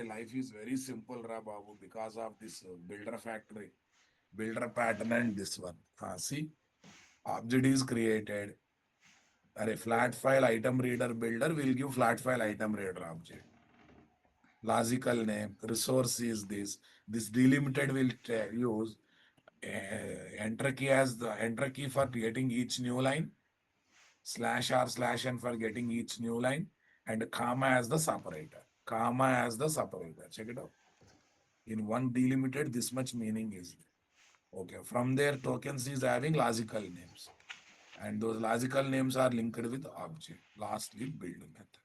Life is very simple, Ra Babu, because of this builder factory, builder pattern, and this one. See, object is created. Flat file item reader builder will give flat file item reader object. Logical name, resource is this. This delimited will use enter key as the enter key for getting each new line, slash r slash n for getting each new line, and comma as the separator. Comma as the separator. Check it out. In one delimited, this much meaning is there. Okay. From there, tokens is having logical names. And those logical names are linked with object. Lastly, build method.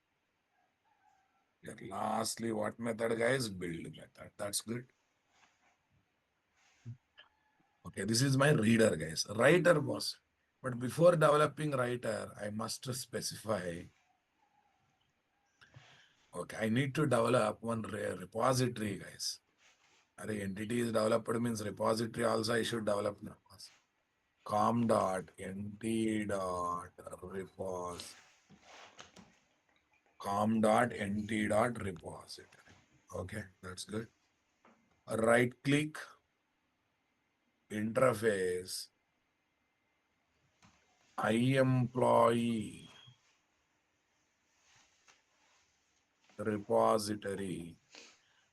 Yeah, lastly, what method, guys? Build method. That's good. Okay, this is my reader, guys. Writer was. But before developing writer, I must specify. Okay, I need to develop one repository, guys. Entity is developed means repository also I should develop now. Com dot nt dot repos. Com dot nt dot repository. Okay, that's good. Right click interface iEmployee repository.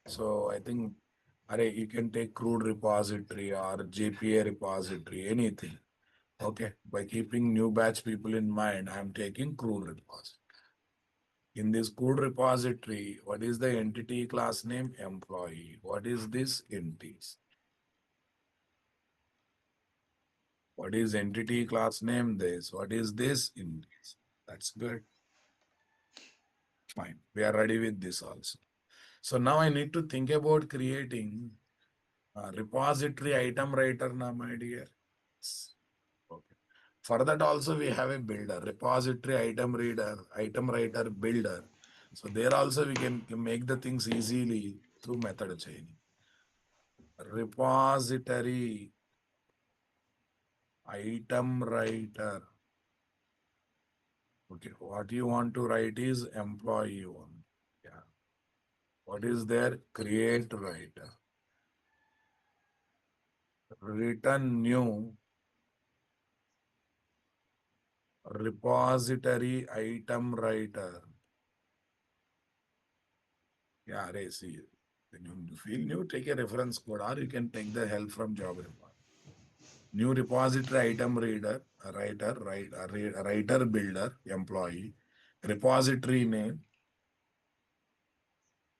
So I think you can take crude repository or JPA repository, anything. Okay, by keeping new batch people in mind, I'm taking crude repository. In this code repository, what is the entity class name? Employee. What is this? Entities. What is entity class name? This. What is this? Entities. That's good. Fine. We are ready with this also. So now I need to think about creating a repository item writer now, my dear. Okay. For that also we have a builder, repository item reader, item writer builder. So there also we can make the things easily through method chaining. Repository item writer. Okay, what you want to write is employee one. Yeah. What is there? Create writer. Return new repository item writer. Yeah, see. When you feel new, take a reference code or you can take the help from job report. New repository item reader, writer builder, employee, repository name,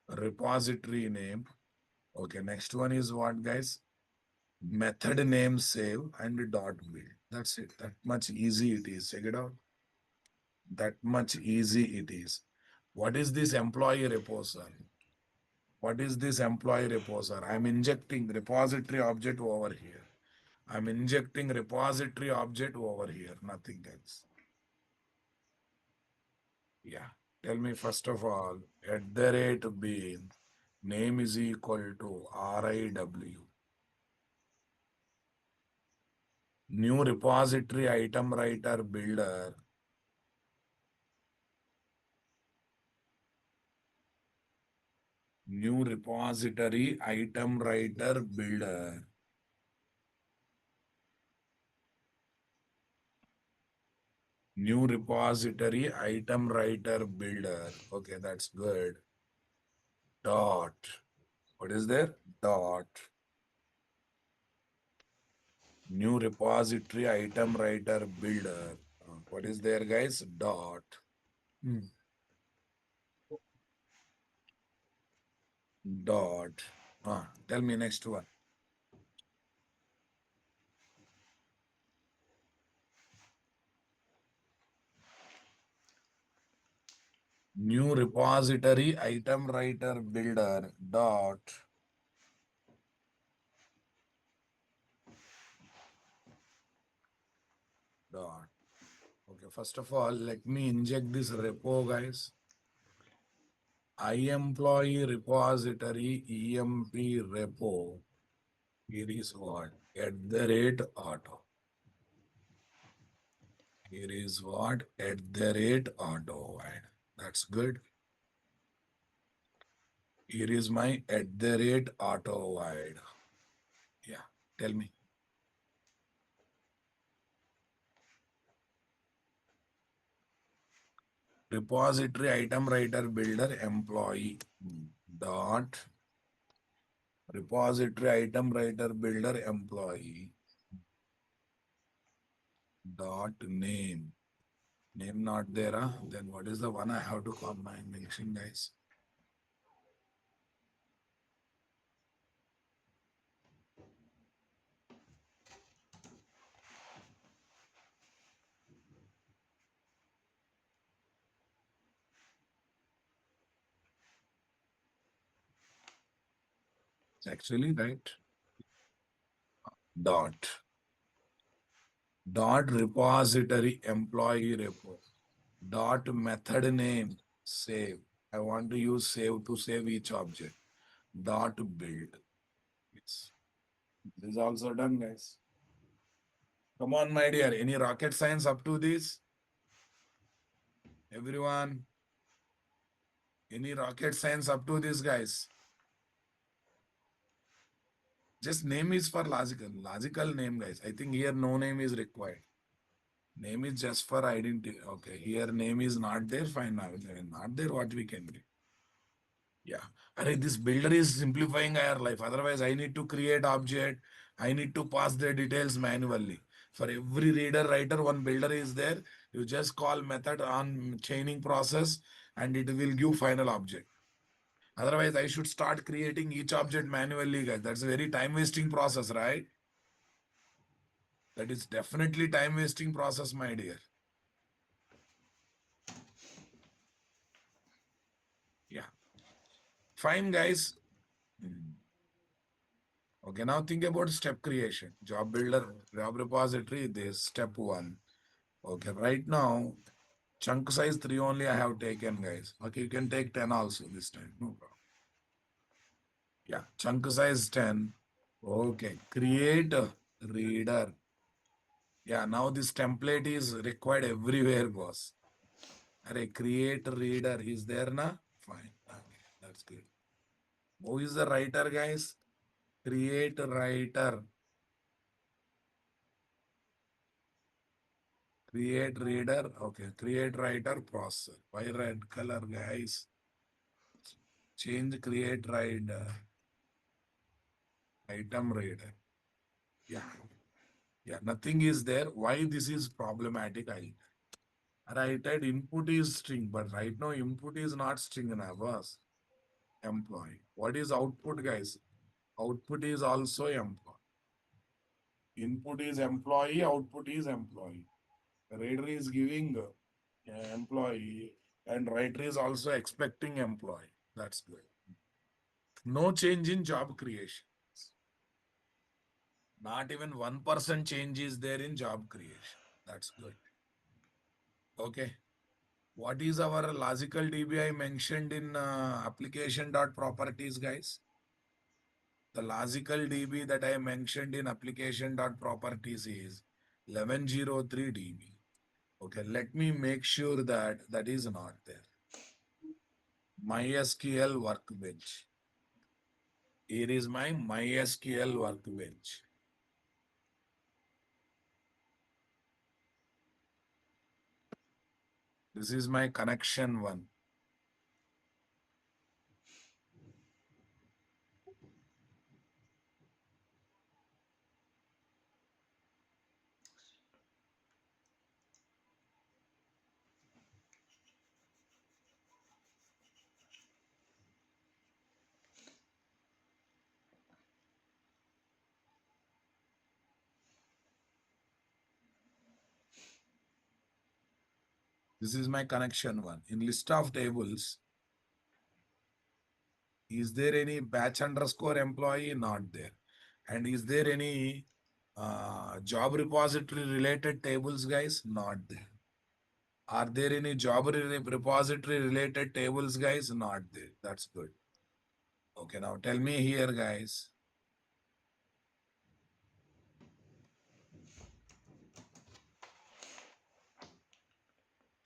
repository name. Okay, next one is what, guys? Method name save and dot build. That's it. That much easy it is. Check it out. That much easy it is. What is this employee reposer? What is this employee reposer? I'm injecting repository object over here. I'm injecting repository object over here. Nothing else. Yeah. Tell me first of all, at the rate B, name is equal to RIW. New repository item writer builder. New repository item writer builder. New repository item writer builder. Okay, that's good. Dot. What is there? Dot. New repository item writer builder. What is there, guys? Dot. Hmm. Dot. Tell me next one. New repository item writer builder. Dot. Dot. Okay, first of all, let me inject this repo, guys. iEmployee repository EMP repo. Here is what? At the rate auto. Here is what? At the rate auto. That's good. Here is my at the rate auto wide. Yeah, tell me. Repository item writer builder employee dot repository item writer builder employee dot name. Name not there, huh? Then what is the one I have to combine mention, guys? It's actually right. Dot repository employee repo dot method name save. I want to use save to save each object. Dot build. Yes. This is also done, guys. Come on, my dear. Any rocket science up to this? Everyone? Any rocket science up to this, guys? Just name is for logical. Logical name, guys. I think here no name is required. Name is just for identity. Okay, here name is not there. Fine. Now, not there, what we can do? Yeah. This builder is simplifying our life. Otherwise, I need to create object. I need to pass the details manually. For every reader, writer, one builder is there. You just call method on chaining process and it will give final object. Otherwise, I should start creating each object manually, guys. That's a very time wasting process, right? That is definitely time wasting process, my dear. Yeah. Fine, guys. Okay, now think about step creation. Job builder, job repository, this step one. Okay, right now, chunk size 3 only I have taken, guys. Okay, you can take 10 also this time. No problem. Yeah, chunk size 10. Okay, create a reader. Yeah, now this template is required everywhere, boss. Array, create reader is there na? Fine. Okay, that's good. Who is the writer, guys? Create writer. Create reader. Okay, create writer processor. Why red color, guys? Change create rider. Item reader. Yeah. Yeah. Nothing is there. Why this is problematic? I typed input is string, but right now input is not string in boss. Employee. What is output, guys? Output is also employee. Input is employee, output is employee. Reader is giving employee, and writer is also expecting employee. That's good. No change in job creation. Not even 1% change is there in job creation. That's good. Okay. What is our logical DB I mentioned in application.properties, guys? The logical DB that I mentioned in application.properties is 1103 DB. Okay, let me make sure that that is not there. MySQL workbench. Here is my MySQL workbench. This is my connection one. This is my connection one. In list of tables, is there any batch underscore employee? Not there. And is there any job repository related tables, guys? Not there. Are there any job repository related tables, guys? Not there. That's good. Okay, now tell me here, guys.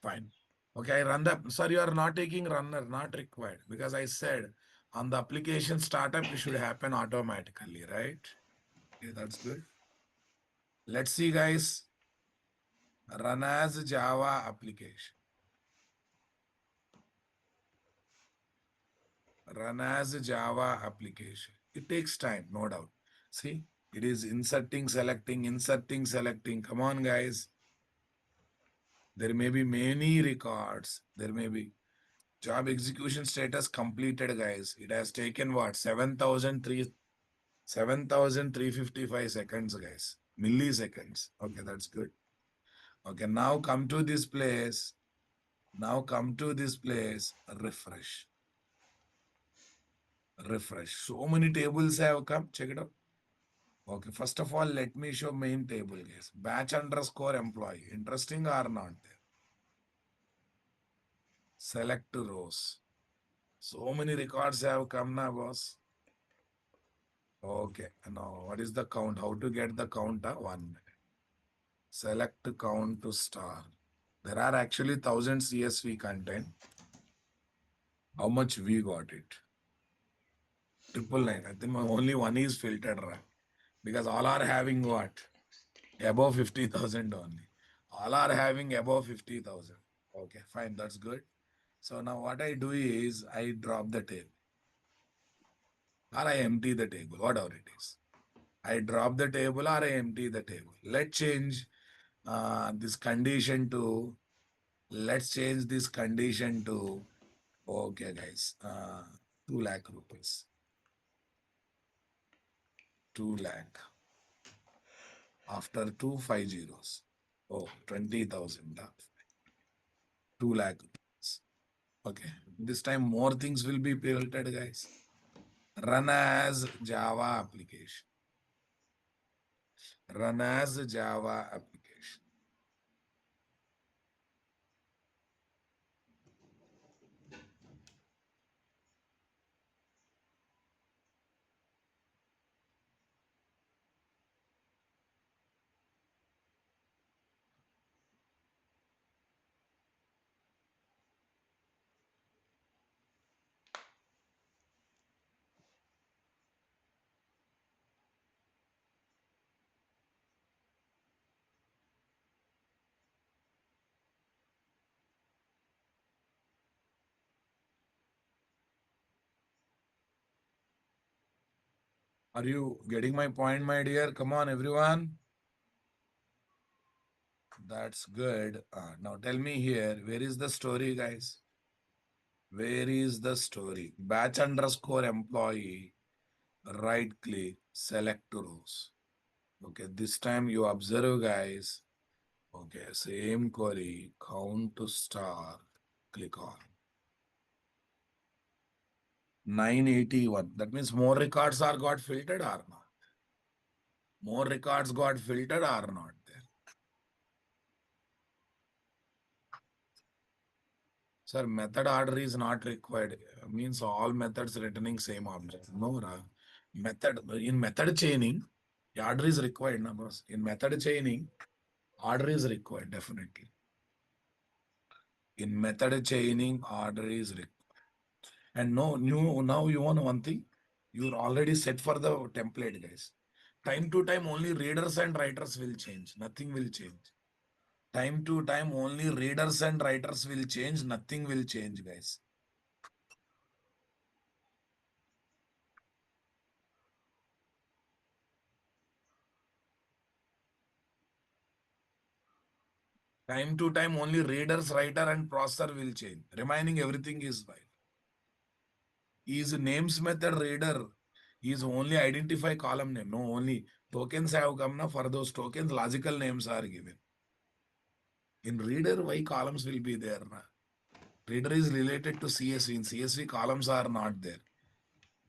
Fine. Okay, I run the, sir, you are not taking runner, not required, because I said on the application startup, it should happen automatically, right? Okay, that's good. Let's see, guys. Run as Java application. Run as Java application. It takes time, no doubt. See, it is inserting, selecting. Come on, guys. There may be many records. There may be job execution status completed, guys. It has taken what? 7,355 seconds, guys. Milliseconds. Okay, that's good. Okay, now come to this place. Now come to this place. Refresh. Refresh. So many tables have come. Check it out. Okay, first of all, let me show main table, guys. Batch underscore employee. Interesting or not there? Select rows. So many records have come now, boss. Okay, now what is the count? How to get the count? 1. Select count to star. There are actually 1000 CSV content. How much we got it? 999. I think only one is filtered, right? Because all are having what? Above 50,000 only. All are having above 50,000. Okay, fine. That's good. So now what I do is I drop the table or I empty the table, whatever it is. I drop the table or I empty the table. Let's change this condition to, let's change this condition to, okay guys, 2 lakh rupees. 2 lakh. After 5 zeros. Oh, 20,000. 2 lakh rupees. Okay. This time more things will be filtered, guys. Run as Java application. Run as Java application. Are you getting my point, my dear? Come on, everyone. That's good. Now tell me here, where is the story, guys? Where is the story? Batch underscore employee, right click, select rows. Okay, this time you observe, guys. Okay, same query, count to star, click on. 981. That means more records are got filtered or not? More records got filtered or not there? Sir, method order is not required. Means all methods returning same object. No, method in method chaining, order is required, na boss. In method chaining, order is required definitely. In method chaining, order is required. And no, new now you want one thing. You're already set for the template, guys. Time to time, only readers and writers will change. Nothing will change. Time to time, only readers and writers will change. Nothing will change, guys. Time to time, only readers, writer, and processor will change. Remaining everything is fine. Is names method reader is only identify column name. No, only tokens have come now. For those tokens, logical names are given. In reader, why columns will be there? Na? Reader is related to CSV. In CSV, columns are not there.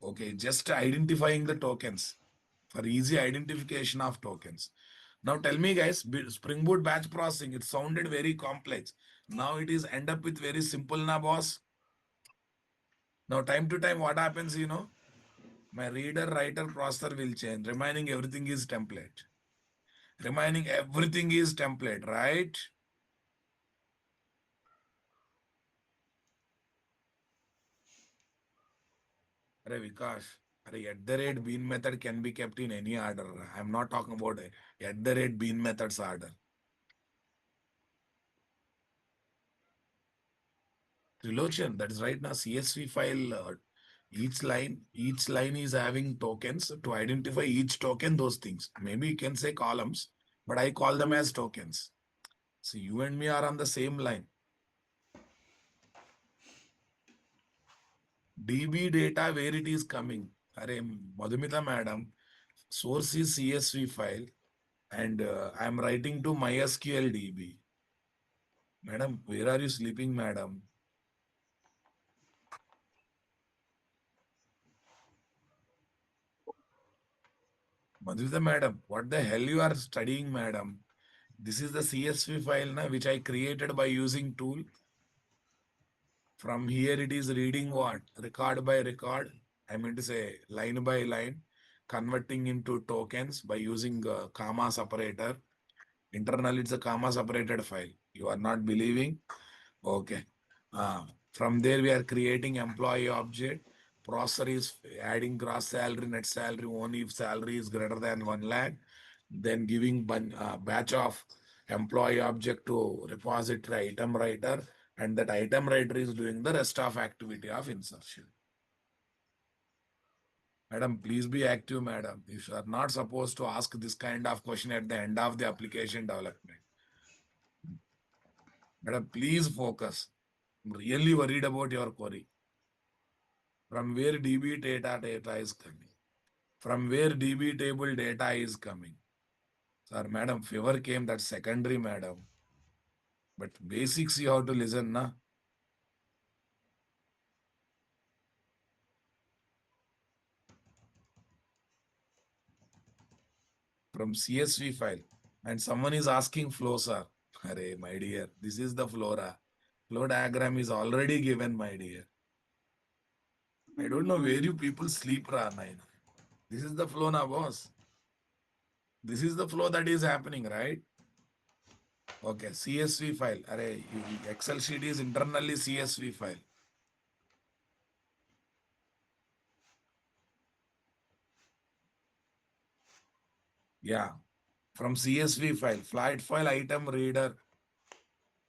Okay, just identifying the tokens for easy identification of tokens. Now tell me guys, Spring Boot batch processing, it sounded very complex. Now it is end up with very simple na boss. Now time to time what happens, my reader, writer, processor will change. Remaining everything is template. Remaining everything is template, right? Arey Vikash, at the rate bean method can be kept in any order. I'm not talking about at the rate bean methods order. Trilogian, that is right now CSV file. Each line is having tokens to identify each token. Those things. Maybe you can say columns, but I call them as tokens. So you and me are on the same line. DB data where it is coming. Arey Madhumita madam, source is CSV file, and I'm writing to MySQL DB. Madam, where are you sleeping, madam? Madhumita madam, what the hell you are studying, madam? This is the CSV file na, which I created by using tool. From here it is reading what? Record by record. I mean to say line by line, converting into tokens by using comma separator. Internally it's a comma separated file. You are not believing? Okay. From there we are creating employee object. Processor is adding gross salary, net salary only if salary is greater than 1 lakh. Then giving batch of employee object to repository item writer, and that item writer is doing the rest of activity of insertion. Madam, please be active, madam. You are not supposed to ask this kind of question at the end of the application development. Madam, please focus. I'm really worried about your query. From where DB data is coming? From where DB table data is coming? Sir, madam, fever came, that's secondary, madam. But basics you have to listen, na? From CSV file. And someone is asking flow, sir. Arey, my dear, this is the flora. Flow diagram is already given, my dear. I don't know where you people sleep, Rana. This is the flow now, boss. This is the flow that is happening, right? Okay, CSV file. Array, Excel sheet is internally CSV file. Yeah, from CSV file, flight file item reader.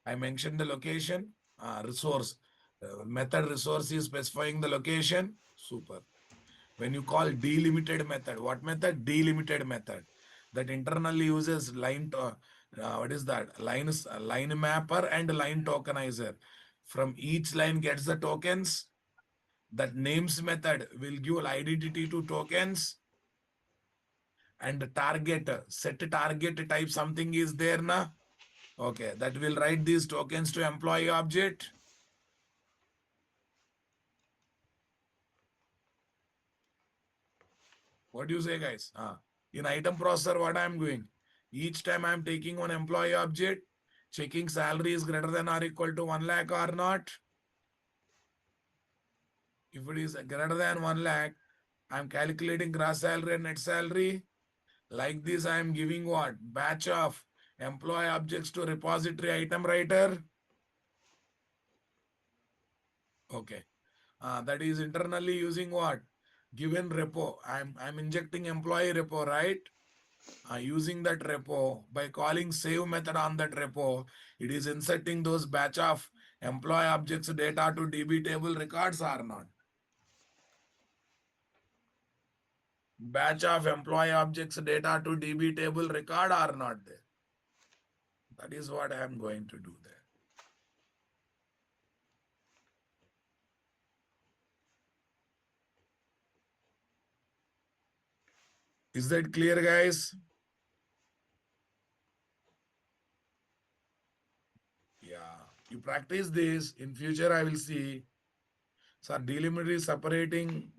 I mentioned the location, resource. Method resource is specifying the location. Super. When you call delimited method, what method? Delimited method. That internally uses line to, what is that? Line mapper and line tokenizer. From each line gets the tokens. That names method will give identity to tokens. And the target, set target type something is there na. Okay, that will write these tokens to employee object. What do you say, guys? In item processor, what I'm doing? Each time I'm taking one employee object, checking salary is greater than or equal to 1 lakh or not. If it is greater than 1 lakh, I'm calculating gross salary and net salary. Like this, I am giving what? Batch of employee objects to repository item writer. Okay. That is internally using what? Given repo. I'm injecting employee repo, right? Using that repo by calling save method on that repo, it is inserting those batch of employee objects data to DB table records or not. Batch of employee objects data to DB table record or not there. That is what I am going to do there. Is that clear, guys? Yeah. You practice this. In future, I will see. So delimiter is separating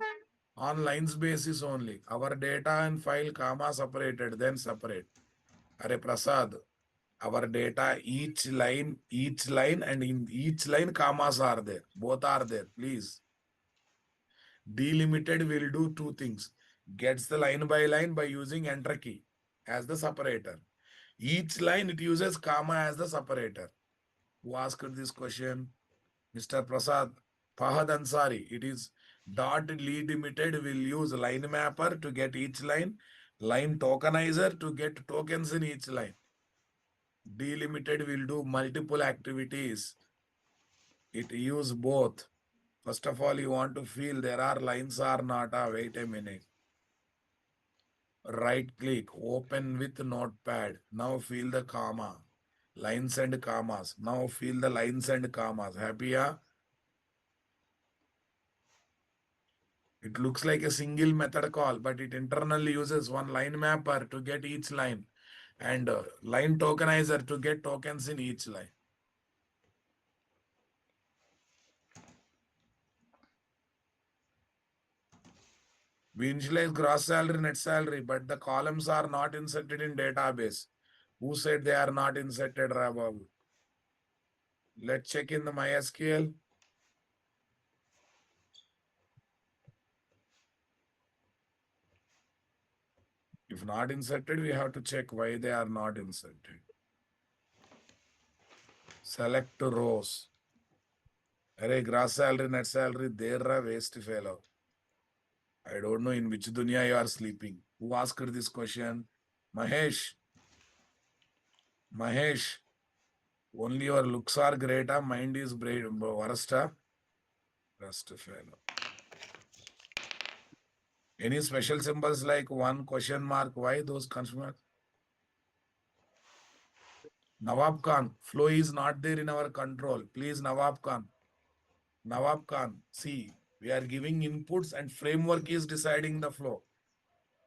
on lines basis only. Our data and file comma separated, then separate. Are Prasad, our data, each line, and in each line commas are there. Both are there, please. Delimited will do two things. Gets the line by using enter key as the separator. Each line it uses comma as the separator. Who asked this question? Mr. Prasad Fahad Ansari. It is dot delimited will use line mapper to get each line tokenizer to get tokens in each line. Delimited will do multiple activities. It use both. First of all, you want to feel there are lines or not. Wait a minute. Right click, open with notepad. Now feel the comma. Lines and commas. Now feel the lines and commas. Happy? Yeah? It looks like a single method call, but it internally uses one line mapper to get each line and line tokenizer to get tokens in each line. We initialize gross salary, net salary, but the columns are not inserted in database. Who said they are not inserted, Rababu? Let's check in the MySQL. If not inserted, we have to check why they are not inserted. Select rows. Array, gross salary, net salary, they're a waste fellow. I don't know in which dunya you are sleeping. Who asked this question? Mahesh. Mahesh. Only your looks are great, mind is worst. Worst fellow. Any special symbols like one question mark? Why those question marks? Nawab Khan, flow is not there in our control. Please, Nawab Khan. Nawab Khan, see, we are giving inputs and framework is deciding the flow.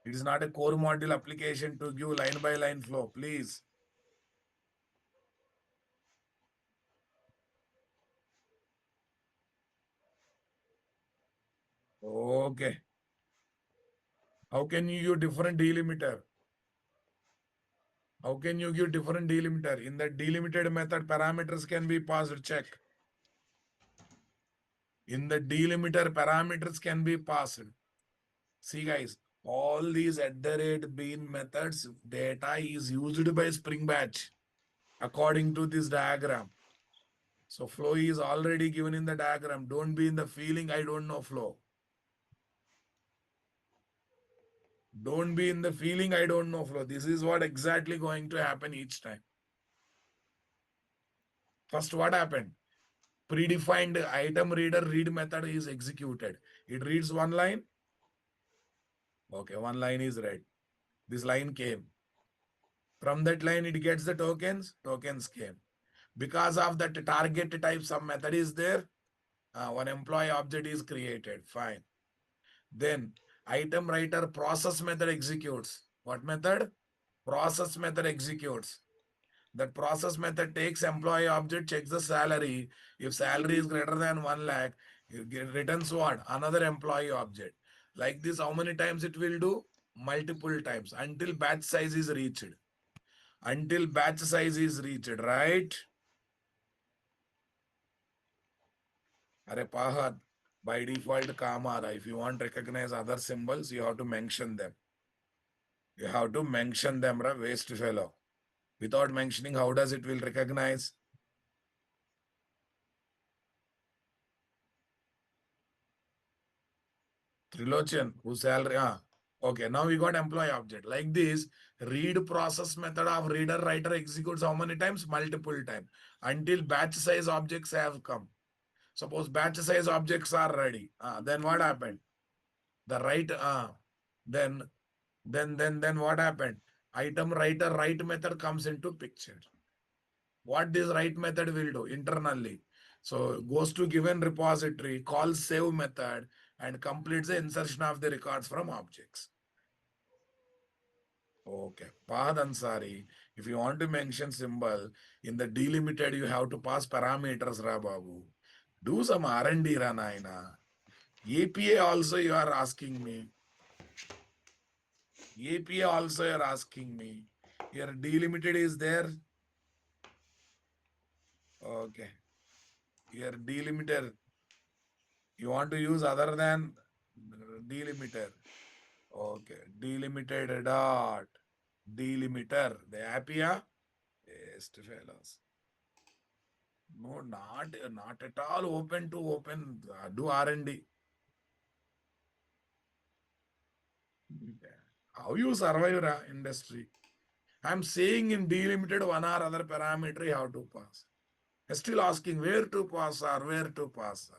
It is not a core module application to give line by line flow. Please. Okay. How can you use different delimiter? How can you give different delimiter? In that delimited method, parameters can be passed. Check. In the delimiter, parameters can be passed. See, guys, all these at the rate bean methods, data is used by Spring Batch according to this diagram. So flow is already given in the diagram. Don't be in the feeling I don't know flow. Don't be in the feeling I don't know flow. This is what exactly going to happen each time. First, what happened? Predefined item reader read method is executed. It reads one line. Okay, one line is read. This line came. From that line, it gets the tokens. Tokens came. Because of that target type, some method is there. One employee object is created. Fine. Then item writer process method executes. What method? Process method executes. That process method takes employee object, checks the salary. If salary is greater than 1 lakh, it returns what? Another employee object. Like this, how many times it will do? Multiple times until batch size is reached. Until batch size is reached, right? Are Pahad, By default, comma. If you want to recognize other symbols, you have to mention them. You have to mention them, waste fellow. Without mentioning, how does it will recognize? Trilochan, whose salary? Okay, now we got employee object. Like this, read process method of reader writer executes how many times? Multiple times until batch size objects have come. Suppose batch size objects are ready. Then what happened? The write then what happened? Item writer write method comes into picture. What this write method will do internally? So goes to given repository, calls save method, and completes the insertion of the records from objects. Okay. Path Ansari. If you want to mention symbol in the delimited, you have to pass parameters, Ra Babu. Do some R&D, Ra Naina. APA also you are asking me. APA also you are asking me. Here delimited is there. Okay. Here delimiter. You want to use other than delimiter. Okay. Delimited dot. Delimiter. The APA. Yes, fellows. No, not at all open to open. Do R&D. How you survive industry? I'm saying in delimited one or other parameter you have to pass. Still asking where to pass or where to pass.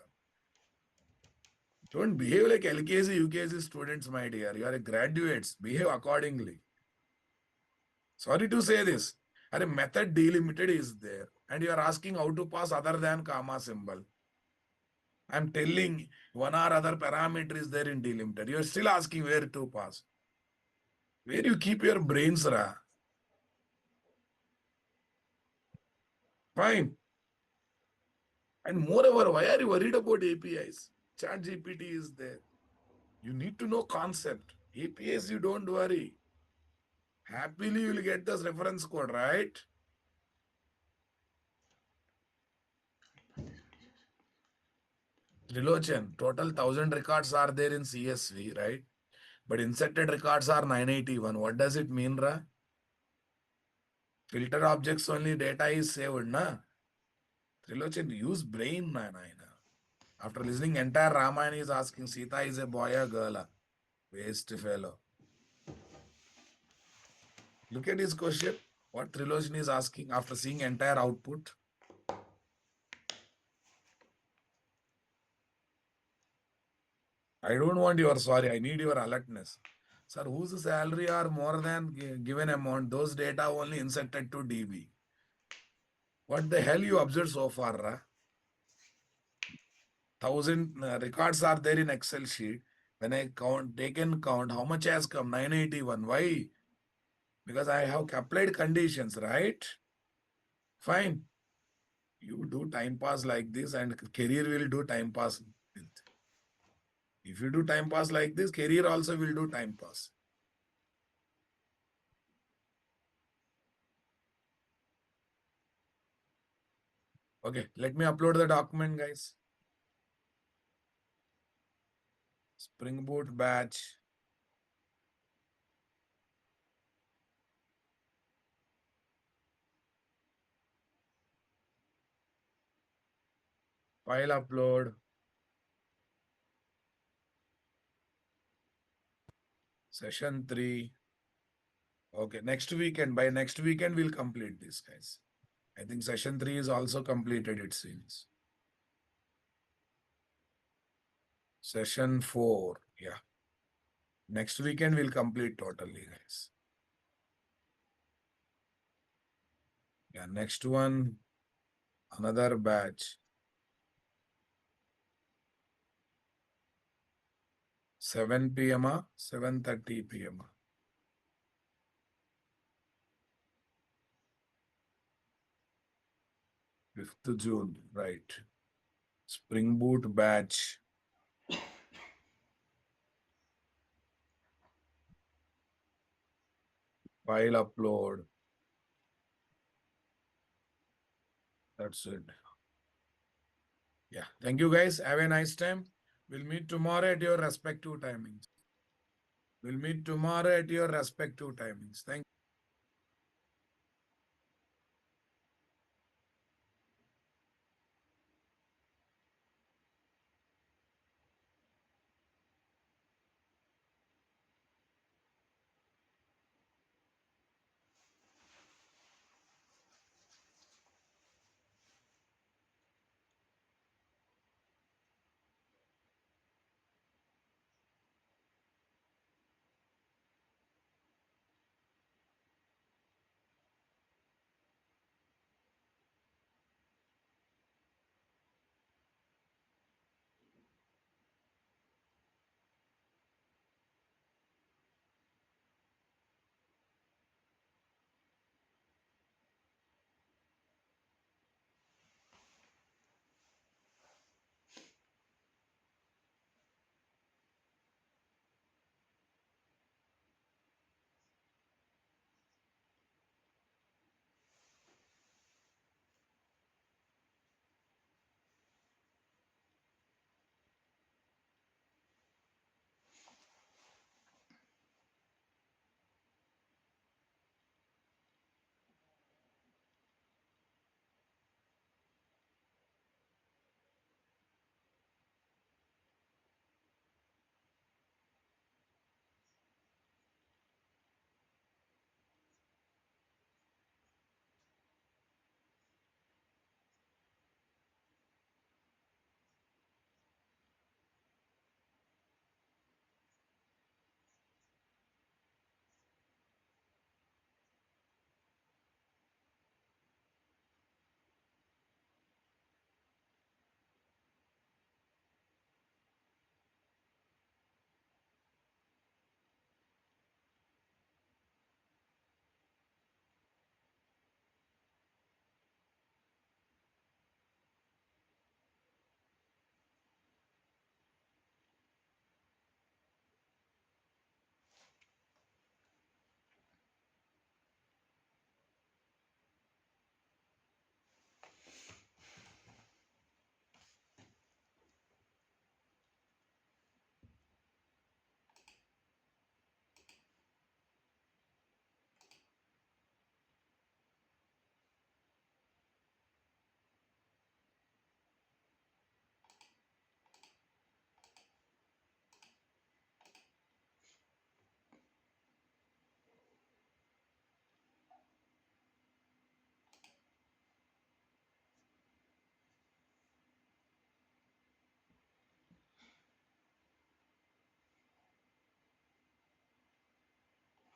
Don't behave like LKG, UKG students, my dear. You are graduates. Behave accordingly. Sorry to say this. A method delimited is there. And you are asking how to pass other than comma symbol. I'm telling one or other parameter is there in delimiter. You're still asking where to pass. Where you keep your brains, Ra? Fine. And moreover, why are you worried about APIs? Chat GPT is there. You need to know concept. APIs, you don't worry. Happily, you will get this reference code, right? Trilochan, total 1000 records are there in CSV, right? But inserted records are 981. What does it mean, Ra? Filter objects only data is saved, na? Trilochan, use brain, na. After listening entire Ramayana, is asking Sita is a boy or girl? Waste fellow. Look at his question. What Trilochan is asking after seeing entire output. I don't want your sorry. I need your alertness. Sir, whose salary are more than given amount? Those data only inserted to DB. What the hell you observed so far, Ra? 1000 records are there in Excel sheet. When I take in count, how much has come? 981. Why? Because I have applied conditions, right? Fine. You do time pass like this and career will do time pass. If you do time pass like this, career also will do time pass. Okay, let me upload the document, guys. Spring Boot batch. File upload. Session 3. Okay, next weekend. By next weekend, we'll complete this, guys. I think session 3 is also completed, it seems. Session 4. Yeah. Next weekend, we'll complete totally, guys. Yeah, next one, another batch. 7 p.m. 7:30 p.m. 5th June, right. Spring Boot batch. File upload. That's it. Yeah. Thank you, guys. Have a nice time. We'll meet tomorrow at your respective timings. We'll meet tomorrow at your respective timings. Thank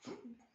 you.